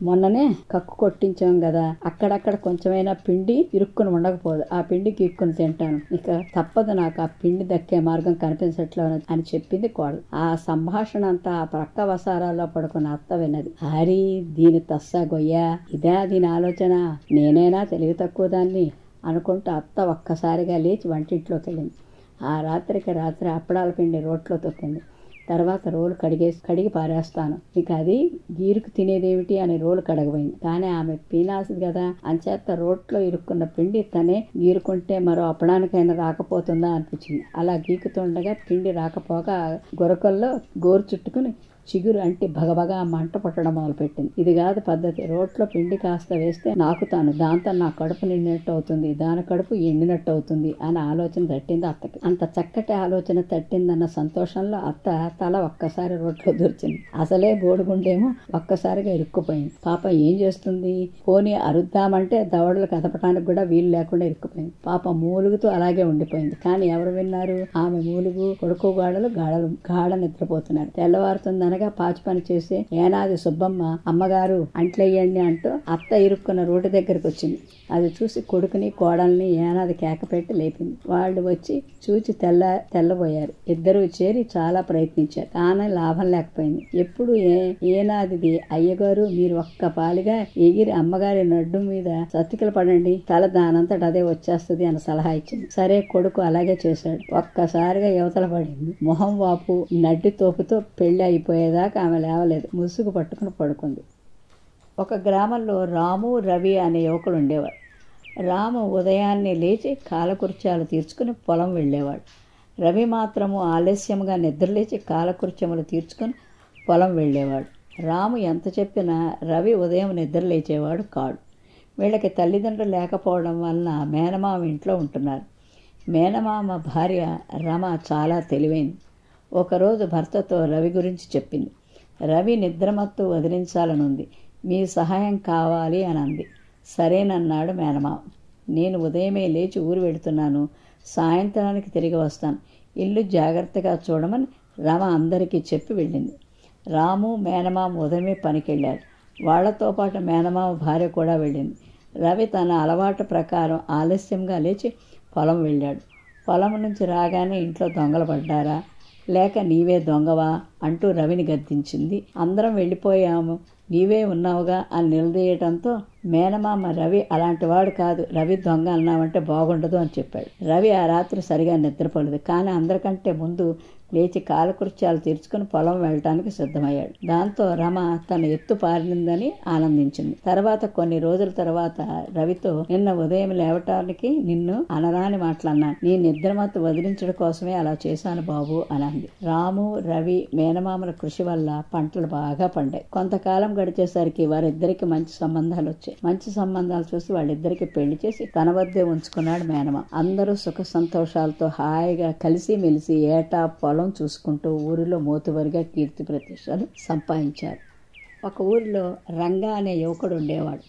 మొన్ననే కక్కు కొట్టించాం కదా, అక్కడక్కడ కొంచెమైనా పిండి ఇరుక్కుని ఉండకపోదు, ఆ పిండికి ఇరుక్కుని తింటాను, ఇక తప్పదు, నాకు ఆ పిండి దక్కే మార్గం కనిపించట్లేదు అని చెప్పింది కోడలు. ఆ సంభాషణ అంతా ఆ ప్రక్క వసారాల్లో పడుకున్న అత్త విన్నది. హరి, దీని తస్సా గొయ్యా, ఇదే దీని ఆలోచన, నేనేనా తెలివి తక్కువ దాన్ని అనుకుంటూ అత్త ఒక్కసారిగా లేచి వంటింట్లోకి వెళ్ళింది. ఆ రాత్రికి రాత్రి అప్పడాల పిండి రోట్లో తొక్కింది. తర్వాత రోలు కడిగి పారేస్తాను, ఇక అది గీరుకు తినేదేమిటి అని రోలు కడగబోయింది. కానీ ఆమె పీనాసిది కదా, అంచేత రోట్లో ఇరుక్కున్న పిండి తనే గీరుకుంటే మరో అప్పడానికైనా రాకపోతుందా అనిపించింది. అలా గీకుతుండగా పిండి రాకపోగా గొరకల్లో గోరు చుట్టుకుని చిగురు అంటి భగభగా మంట పుట్టడం మొదలుపెట్టింది. ఇది కాదు పద్ధతి, రోట్లో పిండి కాస్త వేస్తే నాకుతాను, దాంతో నా కడుపు నిండినట్టు అవుతుంది, దాని కడుపు ఎండినట్టు అవుతుంది అని ఆలోచన తట్టింది అత్తకి. అంత చక్కటి ఆలోచన తట్టిందన్న సంతోషంలో అత్త తల ఒక్కసారి రోట్లో దూర్చింది. అసలే బోడిగుండేమో ఒక్కసారిగా ఇరుక్కుపోయింది. పాప ఏం చేస్తుంది, పోనీ అరుద్దామంటే దవడలు కదపడానికి కూడా వీలు లేకుండా ఇరుక్కుపోయింది. పాప మూలుగుతూ అలాగే ఉండిపోయింది. కానీ ఎవరు విన్నారు? ఆమె మూలుగు కొడుకు గాఢ నిద్రపోతున్నారు. తెల్లవారుతుందనగా పాచి పని చేసి ఏనాది సుబ్బమ్మ అమ్మగారు అంట్లెయ్యండి అంటూ అత్త ఇరుక్కున్న రోడ్డు దగ్గరకు వచ్చింది. అది చూసి కొడుకుని కోడల్ని ఏనాది కేక పెట్టి లేపింది. వాళ్ళు వచ్చి చూచి తెల్లబోయారు. ఇద్దరూ చేరి చాలా ప్రయత్నించారు, కానీ లాభం లేకపోయింది. ఎప్పుడు ఏనాదిది అయ్యగారు, మీరు ఒక్క పాలిగా ఎగిరి అమ్మగారి నడ్డు మీద సతికిల పడండి, తల దానంతట అదే వచ్చేస్తుంది అని సలహా ఇచ్చింది. సరే, కొడుకు అలాగే చేశాడు. ఒక్కసారిగా యువతల పడింది. మొహం వాపు నడ్డి తోపుతో పెళ్లి అయిపోయేదాకా ఆమె లేవలేదు, ముసుగు పట్టుకుని పడుకుంది. ఒక గ్రామంలో రాము, రవి అనే యువకులు ఉండేవాడు. రాము ఉదయాన్నే లేచి కాలకృత్యాలు తీర్చుకుని పొలం వెళ్ళేవాడు. రవి మాత్రము ఆలస్యంగా నిద్రలేచి కాలకృత్యములు తీర్చుకుని పొలం వెళ్ళేవాడు. రాము ఎంత చెప్పినా రవి ఉదయం నిద్రలేచేవాడు కాడు. వీళ్ళకి తల్లిదండ్రులు లేకపోవడం వలన మేనమామ ఇంట్లో ఉంటున్నారు. మేనమామ భార్య రమ చాలా తెలివైంది. ఒకరోజు భర్తతో రవి గురించి చెప్పింది. రవి నిద్రమత్తు వదిలించాలనుంది, మీ సహాయం కావాలి అని అంది. సరేనన్నాడు మేనమామ. నేను ఉదయమే లేచి ఊరు వెళుతున్నాను, సాయంత్రానికి తిరిగి వస్తాను, ఇల్లు జాగ్రత్తగా చూడమని రమ అందరికీ చెప్పి వెళ్ళింది. రాము, మేనమామ ఉదయమే పనికెళ్ళారు. వాళ్లతో పాటు మేనమామ భార్య కూడా వెళ్ళింది. రవి తన అలవాటు ప్రకారం ఆలస్యంగా లేచి పొలం వెళ్ళాడు. పొలం నుంచి రాగానే ఇంట్లో దొంగలు పడ్డారా, లేక నీవే దొంగవా అంటూ రవిని గద్దించింది. అందరం వెళ్ళిపోయాము, నీవే ఉన్నావుగా అని నిలదీయటంతో మేనమామ రవి అలాంటివాడు కాదు, రవి దొంగ అన్నామంటే బాగుండదు అని చెప్పాడు. రవి ఆ రాత్రి సరిగా నిద్రపోలేదు. కానీ అందరికంటే ముందు లేచి కాలకృత్యాలు తీర్చుకుని పొలం వెళ్ళటానికి సిద్ధమయ్యాడు. దాంతో రమ తన ఎత్తు పారిందని ఆనందించింది. తర్వాత కొన్ని రోజుల తర్వాత రవితో, నిన్న ఉదయం లేవటానికి నిన్ను అనరాని మాట్లాడినాను, నీ నిద్రమత్తు వదిలించడం కోసమే అలా చేశాను బాబు అని అంది. రాము, రవి మేనమామల కృషి వల్ల పంటలు బాగా పండాయి. కొంతకాలం గడిచేసరికి వారిద్దరికి మంచి సంబంధాలు వచ్చాయి. మంచి సంబంధాలు చూసి వాళ్ళిద్దరికి పెళ్లి చేసి తన వద్దే ఉంచుకున్నాడు మేనమామ. అందరూ సుఖ సంతోషాలతో హాయిగా కలిసి మెలిసి ఏటా పొలం చూసుకుంటూ ఊరిలో మోతువరిగా కీర్తి ప్రతిష్టలు సంపాదించారు. ఒక ఊరిలో రంగా అనే యువకుడు ఉండేవాడు.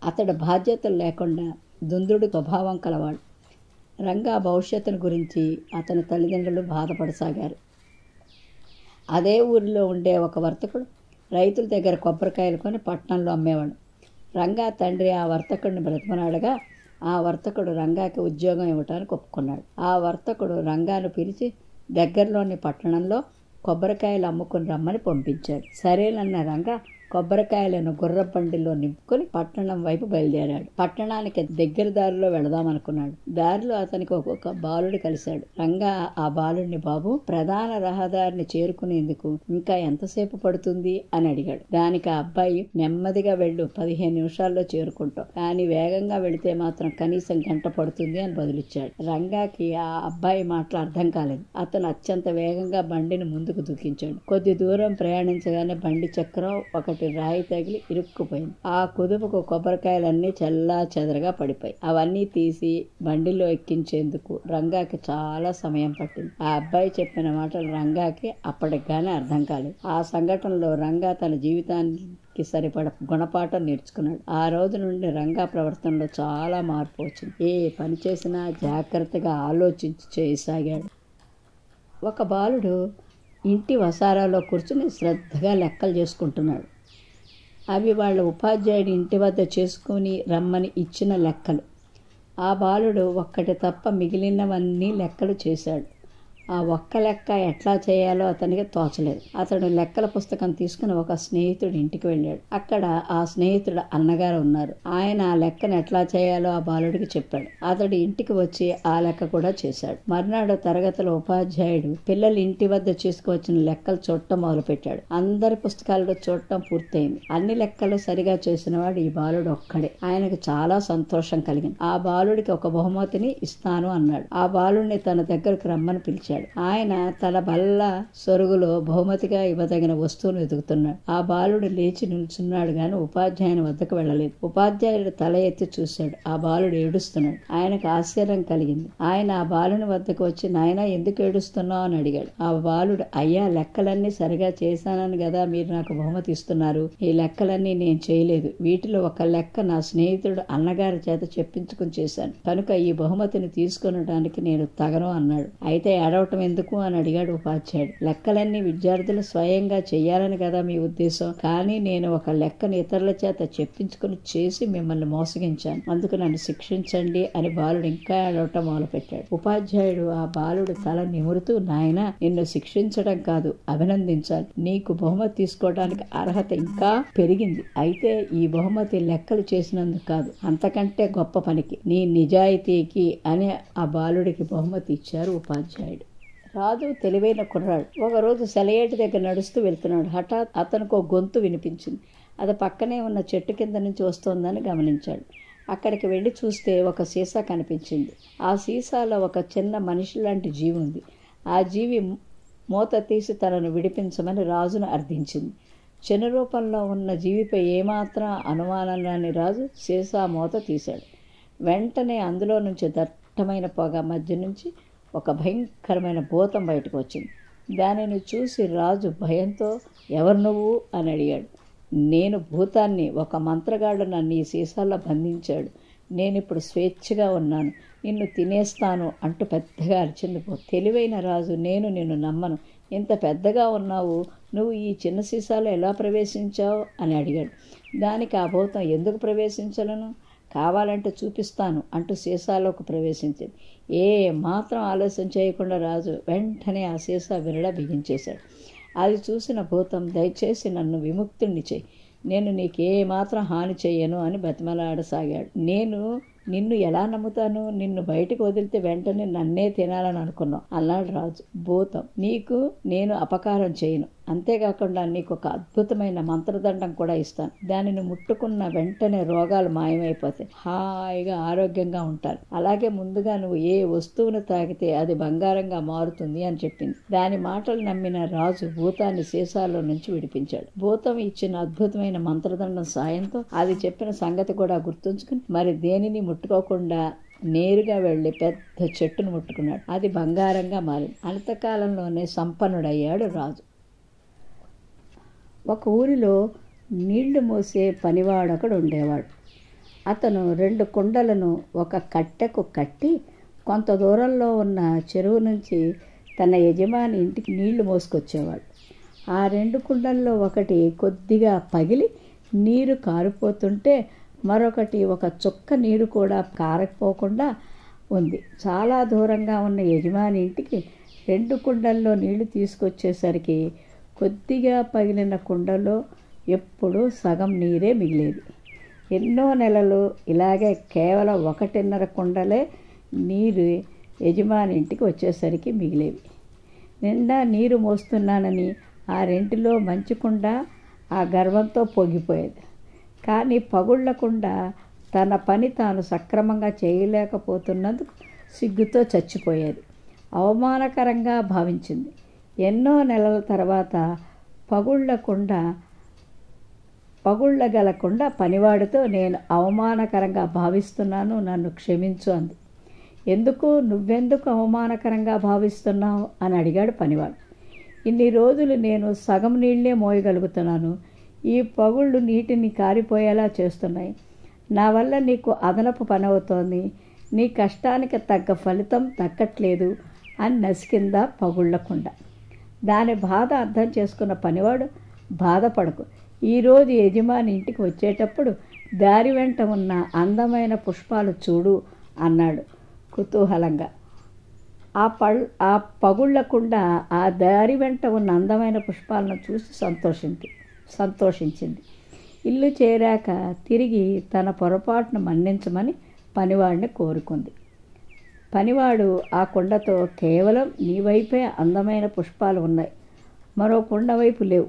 అతడు బాధ్యతలు లేకుండా దుందుడు స్వభావం కలవాడు. రంగా భవిష్యత్తును గురించి అతని తల్లిదండ్రులు బాధపడసాగారు. అదే ఊరిలో ఉండే ఒక వర్తకుడు రైతుల దగ్గర కొబ్బరికాయలు కొని పట్టణంలో అమ్మేవాడు. రంగా తండ్రి ఆ వర్తకుడిని బ్రతిమలాడగా ఆ వర్తకుడు రంగాకి ఉద్యోగం ఇవ్వటానికి ఒప్పుకున్నాడు. ఆ వర్తకుడు రంగాను పిలిచి దగ్గరలోని పట్టణంలో కొబ్బరికాయలు అమ్ముకుని రమ్మని పంపించాడు. సరేనన్న రంగా కొబ్బరికాయలను గుర్రబండిలో నింపుకొని పట్టణం వైపు బయలుదేరాడు. పట్టణానికి దగ్గర దారిలో వెళదామనుకున్నాడు. దారిలో అతనికి ఒక్కొక్క బాలుడు కలిశాడు. రంగా ఆ బాలుడిని, బాబు, ప్రధాన రహదారిని చేరుకునేందుకు ఇంకా ఎంతసేపు పడుతుంది అని అడిగాడు. దానికి ఆ అబ్బాయి, నెమ్మదిగా వెళ్ళు, 15 నిమిషాల్లో చేరుకుంటాం, కానీ వేగంగా వెళితే మాత్రం కనీసం గంట పడుతుంది అని బదులిచ్చాడు. రంగాకి ఆ అబ్బాయి మాటలు అర్థం కాలేదు. అతను అత్యంత వేగంగా బండిని ముందుకు దూకించాడు. కొద్ది దూరం ప్రయాణించగానే బండి చక్రం ఒకటి రాయి తగిలి ఇరుక్కుపోయింది. ఆ కుదుపుకు కొబ్బరికాయలన్నీ చెల్లా చెదరగా పడిపోయి అవన్నీ తీసి బండిలో ఎక్కించేందుకు రంగాకి చాలా సమయం పట్టింది. ఆ అబ్బాయి చెప్పిన మాటలు రంగాకి అప్పటికి గానీ అర్థం కాలేదు. ఆ సంఘటనలో రంగా తన జీవితానికి సరిపడ గుణపాఠం నేర్చుకున్నాడు. ఆ రోజు నుండి రంగా ప్రవర్తనలో చాలా మార్పు వచ్చింది. ఏ పని చేసినా జాగ్రత్తగా ఆలోచించి చేయసాగాడు. ఒక బాలుడు ఇంటి వసారాలో కూర్చుని శ్రద్ధగా లెక్కలు చేసుకుంటున్నాడు. అవి వాళ్ళ ఉపాధ్యాయుడి ఇంటి వద్ద చేసుకుని రమ్మని ఇచ్చిన లెక్కలు. ఆ బాలుడు ఒక్కటి తప్ప మిగిలినవన్నీ లెక్కలు చేశాడు. ఆ ఒక్క లెక్క ఎట్లా చేయాలో అతనికి తోచలేదు. అతడు లెక్కల పుస్తకం తీసుకుని ఒక స్నేహితుడి ఇంటికి వెళ్ళాడు. అక్కడ ఆ స్నేహితుడు అన్నగారు ఉన్నారు. ఆయన ఆ లెక్కను ఎట్లా చేయాలో ఆ బాలుడికి చెప్పాడు. అతడు ఇంటికి వచ్చి ఆ లెక్క కూడా చేశాడు. మర్నాడు తరగతిలో ఉపాధ్యాయుడు పిల్లలు ఇంటి వద్ద చేసుకువచ్చిన లెక్కలు చూడటం మొదలుపెట్టాడు. అందరి పుస్తకాలు చూడటం పూర్తయింది. అన్ని లెక్కలు సరిగా చేసినవాడు ఈ బాలుడు ఒక్కడే. ఆయనకు చాలా సంతోషం కలిగింది. ఆ బాలుడికి ఒక బహుమతిని ఇస్తాను అన్నాడు. ఆ బాలుడిని తన దగ్గరకు రమ్మని పిలిచాడు. ఆయన తన బల్ల సొరుగులో బహుమతిగా ఇవ్వదగిన వస్తువును వెతుకుతున్నాడు. ఆ బాలుడు లేచి నిల్చున్నాడు గాని ఉపాధ్యాయుని వద్దకు వెళ్ళలేదు. ఉపాధ్యాయుడు తల ఎత్తి చూశాడు. ఆ బాలుడు ఏడుస్తున్నాడు. ఆయనకు ఆశ్చర్యం కలిగింది. ఆయన ఆ బాలుని వద్దకు వచ్చి, నాయనా ఎందుకు ఏడుస్తున్నావు అని అడిగాడు. ఆ బాలుడు, అయ్యా, లెక్కలన్నీ సరిగా చేశానని కదా మీరు నాకు బహుమతి ఇస్తున్నారు. ఈ లెక్కలన్నీ నేను చేయలేదు. వీటిలో ఒక లెక్క నా స్నేహితుడు అన్నగారి చేత చెప్పించుకుని చేశాను కనుక ఈ బహుమతిని తీసుకొనడానికి నేను తగను అన్నాడు. అయితే ఏడవటం ఎందుకు అని అడిగాడు ఉపాధ్యాయుడు. లెక్కలన్నీ విద్యార్థులు స్వయంగా చెయ్యాలని కదా మీ ఉద్దేశం. కానీ నేను ఒక లెక్కను ఇతరుల చేత చెప్పించుకుని చేసి మిమ్మల్ని మోసగించాను. అందుకు నన్ను శిక్షించండి అని బాలుడు ఇంకా ఏడవటం మొదలుపెట్టాడు. ఉపాధ్యాయుడు ఆ బాలుడు తల నిమురుతూ, నాయనా, నిన్ను శిక్షించడం కాదు, అభినందించాలి. నీకు బహుమతి తీసుకోవడానికి అర్హత ఇంకా పెరిగింది. అయితే ఈ బహుమతి లెక్కలు చేసినందుకు కాదు, అంతకంటే గొప్ప పనికి, నీ నిజాయితీకి అని ఆ బాలుడికి బహుమతి ఇచ్చారు ఉపాధ్యాయుడు. రాజు తెలివైన కుర్రాడు. ఒకరోజు సెలయేటి దగ్గర నడుస్తూ వెళ్తున్నాడు. హఠాత్ అతనికి ఒక గొంతు వినిపించింది. అది పక్కనే ఉన్న చెట్టు కింద నుంచి వస్తోందని గమనించాడు. అక్కడికి వెళ్ళి చూస్తే ఒక సీసా కనిపించింది. ఆ సీసాలో ఒక చిన్న మనిషి లాంటి జీవి ఉంది. ఆ జీవి మూత తీసి తనను విడిపించమని రాజును అర్థించింది. చిన్న రూపంలో ఉన్న జీవిపై ఏమాత్రం అనుమానం రాని రాజు సీసా మూత తీశాడు. వెంటనే అందులో నుంచి దట్టమైన పొగ మధ్య నుంచి ఒక భయంకరమైన భూతం బయటకు వచ్చింది. దానిని చూసి రాజు భయంతో, ఎవరు నువ్వు అని అడిగాడు. నేను భూతాన్ని. ఒక మంత్రగాడు నన్ను ఈ సీసాలో బంధించాడు. నేనిప్పుడు స్వేచ్ఛగా ఉన్నాను. నిన్ను తినేస్తాను అంటూ పెద్దగా అరిచింది భూతం. తెలివైన రాజు, నేను నిన్ను నమ్మను. ఇంత పెద్దగా ఉన్నావు, నువ్వు ఈ చిన్న సీసాలో ఎలా ప్రవేశించావు అని అడిగాడు. దానికి ఆ భూతం, ఎందుకు ప్రవేశించలను, కావాలంటే చూపిస్తాను అంటూ సీసాలోకి ప్రవేశించింది. ఏ మాత్రం ఆలస్యం చేయకుండా రాజు వెంటనే ఆ సీసా విరడ బిగించేశాడు. అది చూసిన భూతం, దయచేసి నన్ను విముక్తుణ్ణి చేయి, నేను నీకే మాత్రం హాని చెయ్యను అని బతిమలాడసాగాడు. నేను నిన్ను ఎలా నమ్ముతాను? నిన్ను బయటకు వదిలితే వెంటనే నన్నే తినాలని అనుకున్నావు అన్నాడు రాజు. భూతం, నీకు నేను అపకారం చేయను, అంతేకాకుండా నీకు ఒక అద్భుతమైన మంత్రదండం కూడా ఇస్తాను. దానిని ముట్టుకున్న వెంటనే రోగాలు మాయమైపోతాయి, హాయిగా ఆరోగ్యంగా ఉంటారు. అలాగే ముందుగా నువ్వు ఏ వస్తువును తాకితే అది బంగారంగా మారుతుంది అని చెప్పింది. దాని మాటలు నమ్మిన రాజు భూతాన్ని సీసాలో నుంచి విడిపించాడు. భూతం ఇచ్చిన అద్భుతమైన మంత్రదండం సాయంతో అది చెప్పిన సంగతి కూడా గుర్తుంచుకుని మరి దేనిని ముట్టుకోకుండా నేరుగా వెళ్ళి పెద్ద చెట్టును ముట్టుకున్నాడు. అది బంగారంగా మారింది. అంతకాలంలోనే సంపన్నుడయ్యాడు రాజు. ఒక ఊరిలో నీళ్లు మోసే పనివాడొకడు ఉండేవాడు. అతను 2 కుండలను ఒక కట్టెకు కట్టి కొంత దూరంలో ఉన్న చెరువు నుంచి తన యజమాని ఇంటికి నీళ్లు మోసుకొచ్చేవాడు. ఆ 2 కుండల్లో ఒకటి కొద్దిగా పగిలి నీరు కారిపోతుంటే మరొకటి ఒక చుక్క నీరు కూడా కారకపోకుండా ఉంది. చాలా దూరంగా ఉన్న యజమాని ఇంటికి 2 కుండల్లో నీళ్లు తీసుకొచ్చేసరికి కొద్దిగా పగిలిన కుండలో ఎప్పుడూ సగం నీరే మిగిలేది. ఎన్నో నెలలు ఇలాగే కేవలం 1.5 కుండలే నీరు యజమాని ఇంటికి వచ్చేసరికి మిగిలేవి. నిండా నీరు మోస్తున్నానని ఆ 2లో మంచి కుండ ఆ గర్వంతో పొంగిపోయేది. కానీ పగుళ్లకుండా తన పని తాను సక్రమంగా చేయలేకపోతున్నందుకు సిగ్గుతో చచ్చిపోయేది. అవమానకరంగా భావించింది. ఎన్నో నెలల తర్వాత పగుళ్ళగలకుండా పనివాడితో, నేను అవమానకరంగా భావిస్తున్నాను, నన్ను క్షమించు అంది. నువ్వెందుకు అవమానకరంగా భావిస్తున్నావు అని అడిగాడు పనివాడు. ఇన్ని రోజులు నేను సగం నీళ్లే మోయగలుగుతున్నాను, ఈ పగుళ్ళు నీటిని కారిపోయేలా చేస్తున్నాయి. నా వల్ల నీకు అదనపు పని అవుతోంది, నీ కష్టానికి తగ్గ ఫలితం దక్కట్లేదు అని నసికిందా పగుళ్ళకుండా. దాని బాధ అర్థం చేసుకున్న పనివాడు, బాధపడకు, ఈరోజు యజమాని ఇంటికి వచ్చేటప్పుడు దారి వెంట ఉన్న అందమైన పుష్పాలు చూడు అన్నాడు కుతూహలంగా. ఆ పగుళ్లకుండా ఆ దారి వెంట ఉన్న అందమైన పుష్పాలను చూసి సంతోషించింది. ఇల్లు చేరాక తిరిగి తన పొరపాటును మన్నించమని పనివాడిని కోరుకుంది. పనివాడు ఆ కుండతో, కేవలం నీ వైపే అందమైన పుష్పాలు ఉన్నాయి, మరో కుండ వైపు లేవు,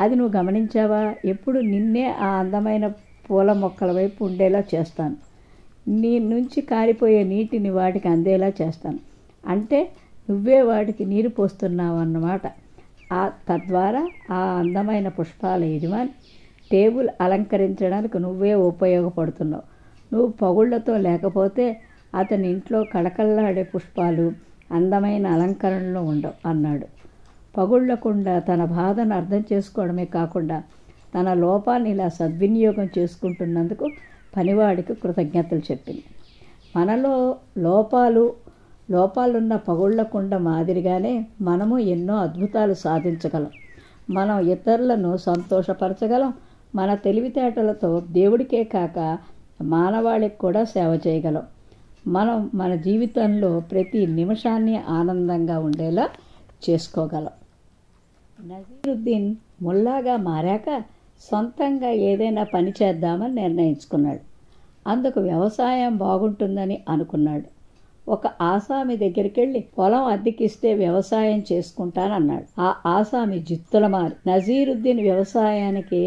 అది నువ్వు గమనించావా? ఎప్పుడు నిన్నే ఆ అందమైన పూల మొక్కల వైపు ఉండేలా చేస్తాను, నీ నుంచి కారిపోయే నీటిని వాటికి అందేలా చేస్తాను. అంటే నువ్వే వాటికి నీరు పోస్తున్నావు అన్నమాట. తద్వారా ఆ అందమైన పుష్పాల యజమాని టేబుల్ అలంకరించడానికి నువ్వే ఉపయోగపడుతున్నావు. నువ్వు పగుళ్లతో లేకపోతే అతని ఇంట్లో కళకళలాడే పుష్పాలు అందమైన అలంకరణలో ఉండవు అన్నాడు. పగుళ్లకుండా తన బాధను అర్థం చేసుకోవడమే కాకుండా తన లోపాన్ని ఇలా సద్వినియోగం చేసుకుంటున్నందుకు పనివాడికి కృతజ్ఞతలు చెప్పింది. మనలో లోపాలున్న పగుళ్లకుండ మాదిరిగానే మనము ఎన్నో అద్భుతాలు సాధించగలం. మనం ఇతరులను సంతోషపరచగలం. మన తెలివితేటలతో దేవుడికే కాక మానవాళికి కూడా సేవ చేయగలం. మనం మన జీవితంలో ప్రతి నిమిషాన్ని ఆనందంగా ఉండేలా చేసుకోగలం. నజీరుద్దీన్ ముల్లాగా మారాక సొంతంగా ఏదైనా పని చేద్దామని నిర్ణయించుకున్నాడు. అందుకు వ్యవసాయం బాగుంటుందని అనుకున్నాడు. ఒక ఆసామి దగ్గరికి వెళ్ళి పొలం అద్దెకిస్తే వ్యవసాయం చేసుకుంటానన్నాడు. ఆ ఆసామి జిత్తులమారి నజీరుద్దీన్ వ్యవసాయానికి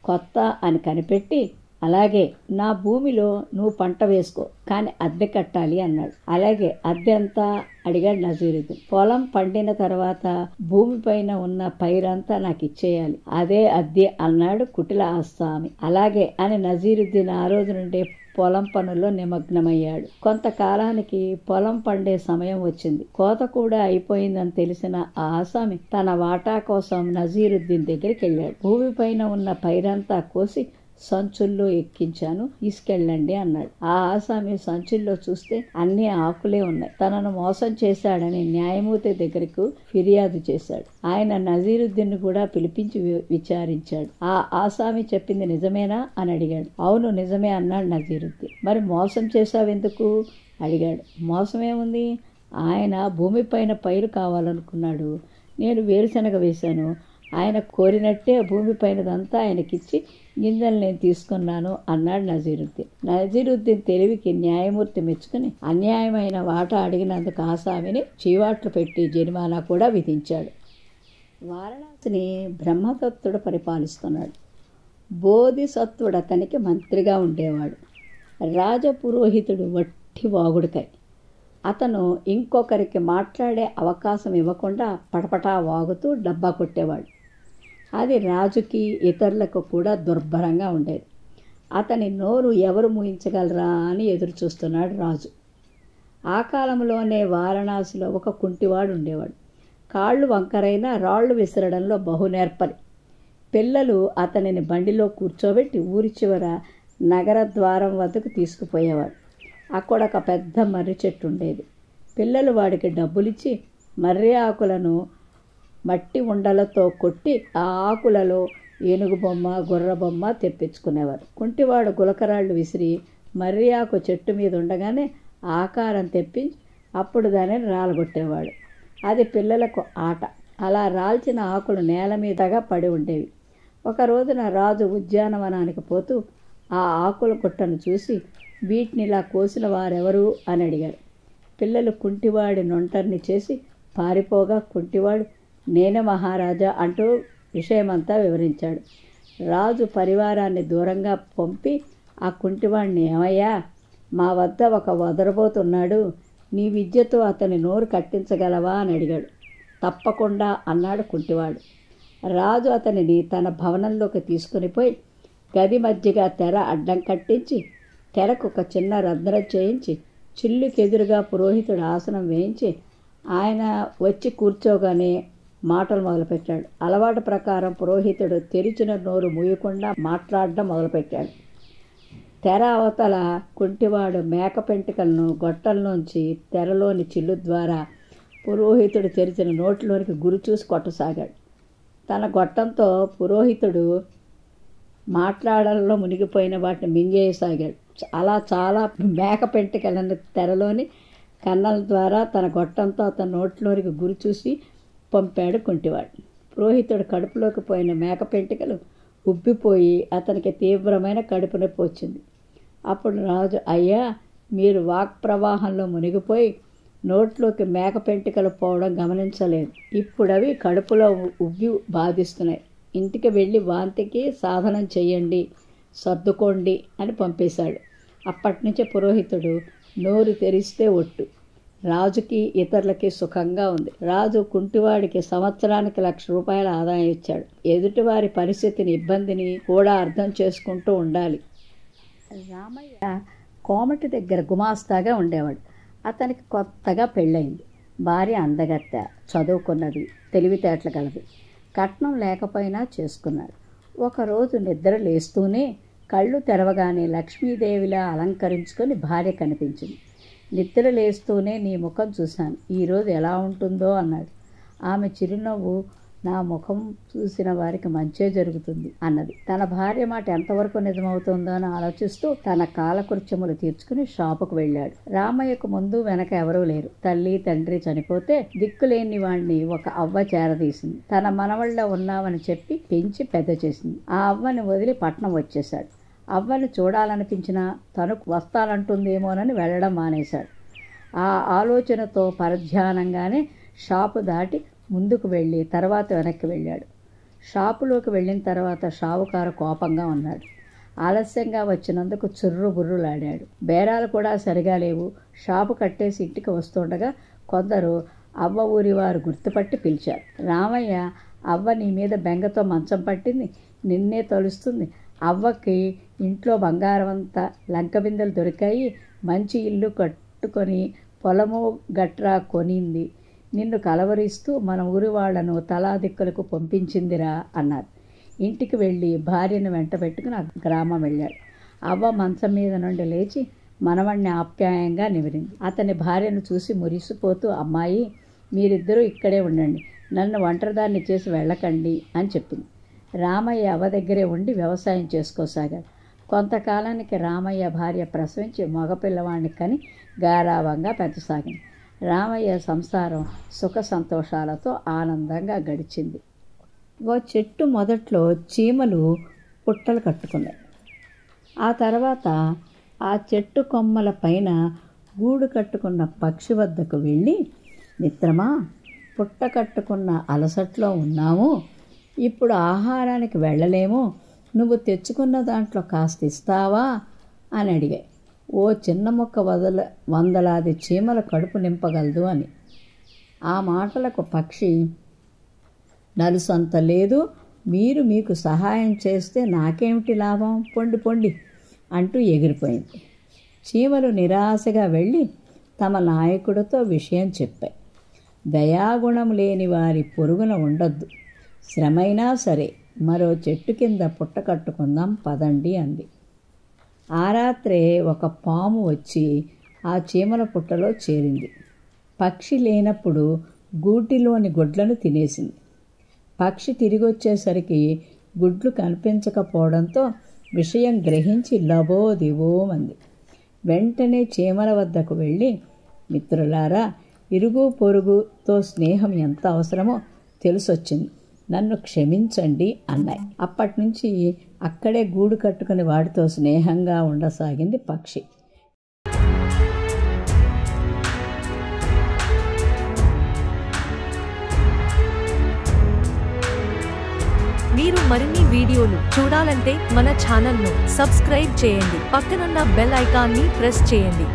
కొత్త అని కనిపెట్టి, అలాగే నా భూమిలో నువ్వు పంట వేసుకో, కానీ అద్దె కట్టాలి అన్నాడు. అలాగే అద్దె ఎంత అడిగాడు నజీరుద్దీన్. పొలం పండిన తర్వాత భూమిపైన ఉన్న పైరంతా నాకు ఇచ్చేయాలి, అదే అద్దె అన్నాడు కుటిల ఆసామి. అలాగే అని నజీరుద్దీన్ ఆ రోజు నుండి పొలం పనుల్లో నిమగ్నమయ్యాడు. కొంతకాలానికి పొలం పండే సమయం వచ్చింది. కోత కూడా అయిపోయిందని తెలిసిన ఆ ఆసామి తన వాటా కోసం నజీరుద్దీన్ దగ్గరికి వెళ్ళాడు. భూమిపైన ఉన్న పైరంతా కోసి సంచుల్లో ఎక్కించాను, తీసుకెళ్ళండి అన్నాడు. ఆ ఆసామి సంచుల్లో చూస్తే అన్ని ఆకులే ఉన్నాయి. తనను మోసం చేశాడని న్యాయమూర్తి దగ్గరకు ఫిర్యాదు చేశాడు. ఆయన నజీరుద్దీన్ కూడా పిలిపించి విచారించాడు. ఆ ఆసామి చెప్పింది నిజమేనా అని అడిగాడు. అవును నిజమే అన్నాడు నజీరుద్దీన్. మరి మోసం చేశావెందుకు అడిగాడు. మోసమేముంది, ఆయన భూమిపైన పైరు కావాలనుకున్నాడు, నేను వేరుశనగ వేశాను, ఆయన కోరినట్టే భూమిపైనదంతా ఆయనకిచ్చి గింజలు నేను తీసుకున్నాను అన్నాడు నజీరుద్దీన్. నజీరుద్దీన్ తెలివికి న్యాయమూర్తి మెచ్చుకుని అన్యాయమైన వాటా అడిగినందుకు ఆసామిని చీవాట్లు పెట్టి జరిమానా కూడా విధించాడు. వారణాసిని బ్రహ్మదత్తుడు పరిపాలిస్తున్నాడు. బోధిసత్వుడు అతనికి మంత్రిగా ఉండేవాడు. రాజపురోహితుడు వట్టి వాగుడికాయ. అతను ఇంకొకరికి మాట్లాడే అవకాశం ఇవ్వకుండా పటపటా వాగుతూ డబ్బా కొట్టేవాడు. అది రాజుకి ఇతరులకు కూడా దుర్భరంగా ఉండేది. అతని నోరు ఎవరు మూయించగలరా అని ఎదురు చూస్తున్నాడు రాజు. ఆ కాలంలోనే వారణాసిలో ఒక కుంటివాడు ఉండేవాడు. కాళ్ళు వంకరైన రాళ్లు విసరడంలో బహునేర్పరి. పిల్లలు అతనిని బండిలో కూర్చోబెట్టి ఊరి చివర నగర ద్వారం వద్దకు తీసుకుపోయేవాడు. అక్కడ ఒక పెద్ద మర్రి చెట్టు ఉండేది. పిల్లలు వాడికి డబ్బులిచ్చి మర్రి ఆకులను మట్టి ఉండలతో కొట్టి ఆ ఆకులలో ఏనుగు బొమ్మ, గుర్ర బొమ్మ తెప్పించుకునేవారు. కుంటివాడు గులకరాళ్ళు విసిరి మర్రి ఆకు చెట్టు మీద ఉండగానే ఆకారం తెప్పించి అప్పుడు దానిని రాలగొట్టేవాడు. అది పిల్లలకు ఆట. అలా రాల్చిన ఆకులు నేల మీదగా పడి ఉండేవి. ఒక రోజున రాజు ఉద్యానవనానికి పోతూ ఆ ఆకుల గుట్టను చూసి వీటిని ఇలా కోసిన వారెవరు అని అడిగాడు. పిల్లలు కుంటివాడి నొంటర్ని చేసి పారిపోగా కుంటివాడు నేనే మహారాజా అంటూ విషయమంతా వివరించాడు. రాజు పరివారాన్ని దూరంగా పంపి ఆ కుంటివాడిని, ఏమయ్యా, మా వద్ద ఒక వదరబోతున్నాడు, నీ విద్యతో అతని నోరు కట్టించగలవా అని అడిగాడు. తప్పకుండా అన్నాడు కుంటివాడు. రాజు అతనిని తన భవనంలోకి తీసుకుని పోయి గది మధ్యగా తెర అడ్డం కట్టించి తెరకు ఒక చిన్న రంధ్రం చేయించి చిల్లుకెదురుగా పురోహితుడు ఆసనం వేయించి ఆయన వచ్చి కూర్చోగానే మాటలు మొదలుపెట్టాడు. అలవాటు ప్రకారం పురోహితుడు తెరిచిన నోరు మూయకుండా మాట్లాడడం మొదలుపెట్టాడు. తెర అవతల కుంటివాడు మేక పెంటికలను గొట్టంలోంచి తెరలోని చిల్లు ద్వారా పురోహితుడు తెరిచిన నోటిలోనికి గురి చూసి కొట్టసాగాడు. తన గొట్టంతో పురోహితుడు మాట్లాడడంలో మునిగిపోయిన వాటిని మింగేయసాగాడు. చాలా మేక పెంటికలను తెరలోని కన్నల ద్వారా తన గొట్టంతో అతని నోట్లోనికి గురి చూసి పంపాడు కుంటివాడు. పురోహితుడు కడుపులోకి పోయిన మేక పెంటికలు ఉబ్బిపోయి అతనికి తీవ్రమైన కడుపు నొప్పి వచ్చింది. అప్పుడు రాజు, అయ్యా, మీరు వాక్ ప్రవాహంలో మునిగిపోయి నోట్లోకి మేక పెంటికలు పోవడం గమనించలేదు. ఇప్పుడు అవి కడుపులో ఉబ్బి బాధిస్తున్నాయి. ఇంటికి వెళ్ళి వాంతికి సాధనం చెయ్యండి, సర్దుకోండి అని పంపేశాడు. అప్పటి నుంచి పురోహితుడు నోరు తెరిస్తే ఒట్టు. రాజుకి ఇతరులకి సుఖంగా ఉంది. రాజు కుంటివాడికి సంవత్సరానికి 1,00,000 రూపాయల ఆదాయం ఇచ్చాడు. ఎదుటివారి పరిస్థితిని, ఇబ్బందిని కూడా అర్థం చేసుకుంటూ ఉండాలి. రామయ్య కోమటి దగ్గర గుమాస్తాగా ఉండేవాడు. అతనికి కొత్తగా పెళ్ళయింది. భార్య అందగత్తె, చదువుకున్నది, తెలివితేటలు గలది. కట్నం లేకపోయినా చేసుకున్నాడు. ఒకరోజు నిద్ర లేస్తూనే కళ్ళు తెరవగానే లక్ష్మీదేవిలా అలంకరించుకొని భార్య కనిపించింది. నిద్ర లేస్తూనే నీ ముఖం చూశాను, ఈరోజు ఎలా ఉంటుందో అన్నాడు. ఆమె చిరునవ్వు, నా ముఖం చూసిన వారికి మంచే జరుగుతుంది అన్నది. తన భార్య మాట ఎంతవరకు నిజమవుతుందో అని ఆలోచిస్తూ తన కాలకృత్యములు తీర్చుకుని షాపుకు వెళ్ళాడు. రామయ్యకు ముందు వెనక ఎవరూ లేరు. తల్లి తండ్రి చనిపోతే దిక్కులేని వాణ్ణి ఒక అవ్వ చేరదీసింది. తన మనవళ్ళ ఉన్నావని చెప్పి పెంచి పెద్ద చేసింది. ఆ అవ్వని వదిలి పట్నం వచ్చేశాడు. అవ్వని చూడాలనిపించినా తనకు వస్తానంటుందేమోనని వెళ్ళడం మానేశాడు. ఆ ఆలోచనతో పరధ్యానంగానే షాపు దాటి ముందుకు వెళ్ళి తర్వాత వెనక్కి వెళ్ళాడు. షాపులోకి వెళ్ళిన తర్వాత షావుకారు కోపంగా ఉన్నాడు. ఆలస్యంగా వచ్చినందుకు చుర్రు బుర్రులాడాడు. బేరాలు కూడా సరిగా లేవు. షాపు కట్టేసి ఇంటికి వస్తుండగా కొందరు అవ్వ ఊరి వారు గుర్తుపట్టి పిలిచారు. రామయ్య, అవ్వ నీ మీద బెంగతో మంచం పట్టింది, నిన్నే తలుస్తుంది. అవ్వకి ఇంట్లో బంగారమంతా లంక బిందెలు దొరికాయి, మంచి ఇల్లు కట్టుకొని పొలము గట్రా కొనింది. నిన్ను కలవరిస్తూ మన ఊరి వాళ్లను తలా దిక్కులకు పంపించిందిరా అన్నారు. ఇంటికి వెళ్ళి భార్యను వెంట పెట్టుకుని గ్రామం వెళ్ళాడు. అవ్వ మంచం మీద నుండి లేచి మనవణ్ణి ఆప్యాయంగా నిమిరింది. అతని భార్యను చూసి మురిసిపోతూ, అమ్మాయి, మీరిద్దరూ ఇక్కడే ఉండండి, నన్ను ఒంటరిదాన్ని చేసి వెళ్ళకండి అని చెప్పింది. రామయ్య అవ్వ దగ్గరే ఉండి వ్యవసాయం చేసుకోసాగాడు. కొంతకాలానికి రామయ్య భార్య ప్రసవించి మగపిల్లవాడిని కని గారావంగా పెంచసాగింది. రామయ్య సంసారం సుఖ సంతోషాలతో ఆనందంగా గడిచింది. ఓ చెట్టు మొదట్లో చీమలు పుట్టలు కట్టుకున్నాయి. ఆ తర్వాత ఆ చెట్టు కొమ్మల పైన గూడు కట్టుకున్న పక్షి వద్దకు వెళ్ళి, మిత్రమా, పుట్ట కట్టుకున్న అలసట్లో ఉన్నాము, ఇప్పుడు ఆహారానికి వెళ్ళలేము, నువ్వు తెచ్చుకున్న దాంట్లో కాస్త ఇస్తావా అని అడిగాయి. ఓ చిన్న మొక్క వందలాది చీమల కడుపు నింపగలదు అని. ఆ మాటలకు పక్షి, నలుసంత లేదు, మీకు సహాయం చేస్తే నాకేమిటి లాభం, పొండి పొండి అంటూ ఎగిరిపోయింది. చీమలు నిరాశగా వెళ్ళి తమ నాయకుడితో విషయం చెప్పాయి. దయాగుణం లేని వారి పొరుగున ఉండొద్దు, శ్రమైనా సరే మరో చెట్టు కింద పుట్ట కట్టుకుందాం పదండి అంది. ఆ రాత్రే ఒక పాము వచ్చి ఆ చీమల పుట్టలో చేరింది. పక్షి లేనప్పుడు గూటిలోని గుడ్లను తినేసింది. పక్షి తిరిగి వచ్చేసరికి గుడ్లు కనిపించకపోవడంతో విషయం గ్రహించి లబోదివోమంది. వెంటనే చీమల వద్దకు వెళ్ళి, మిత్రులారా, ఇరుగు పొరుగుతో స్నేహం ఎంత అవసరమో తెలిసొచ్చింది, నన్ను క్షమించండి అన్నాయి. అప్పటి నుంచి అక్కడే గూడు కట్టుకుని వాడితో స్నేహంగా ఉండసాగింది పక్షి. మీరు మరిన్ని వీడియోలు చూడాలంటే మన ఛానల్ను సబ్స్క్రైబ్ చేయండి, పక్కనున్న బెల్ ఐకాన్ని ప్రెస్ చేయండి.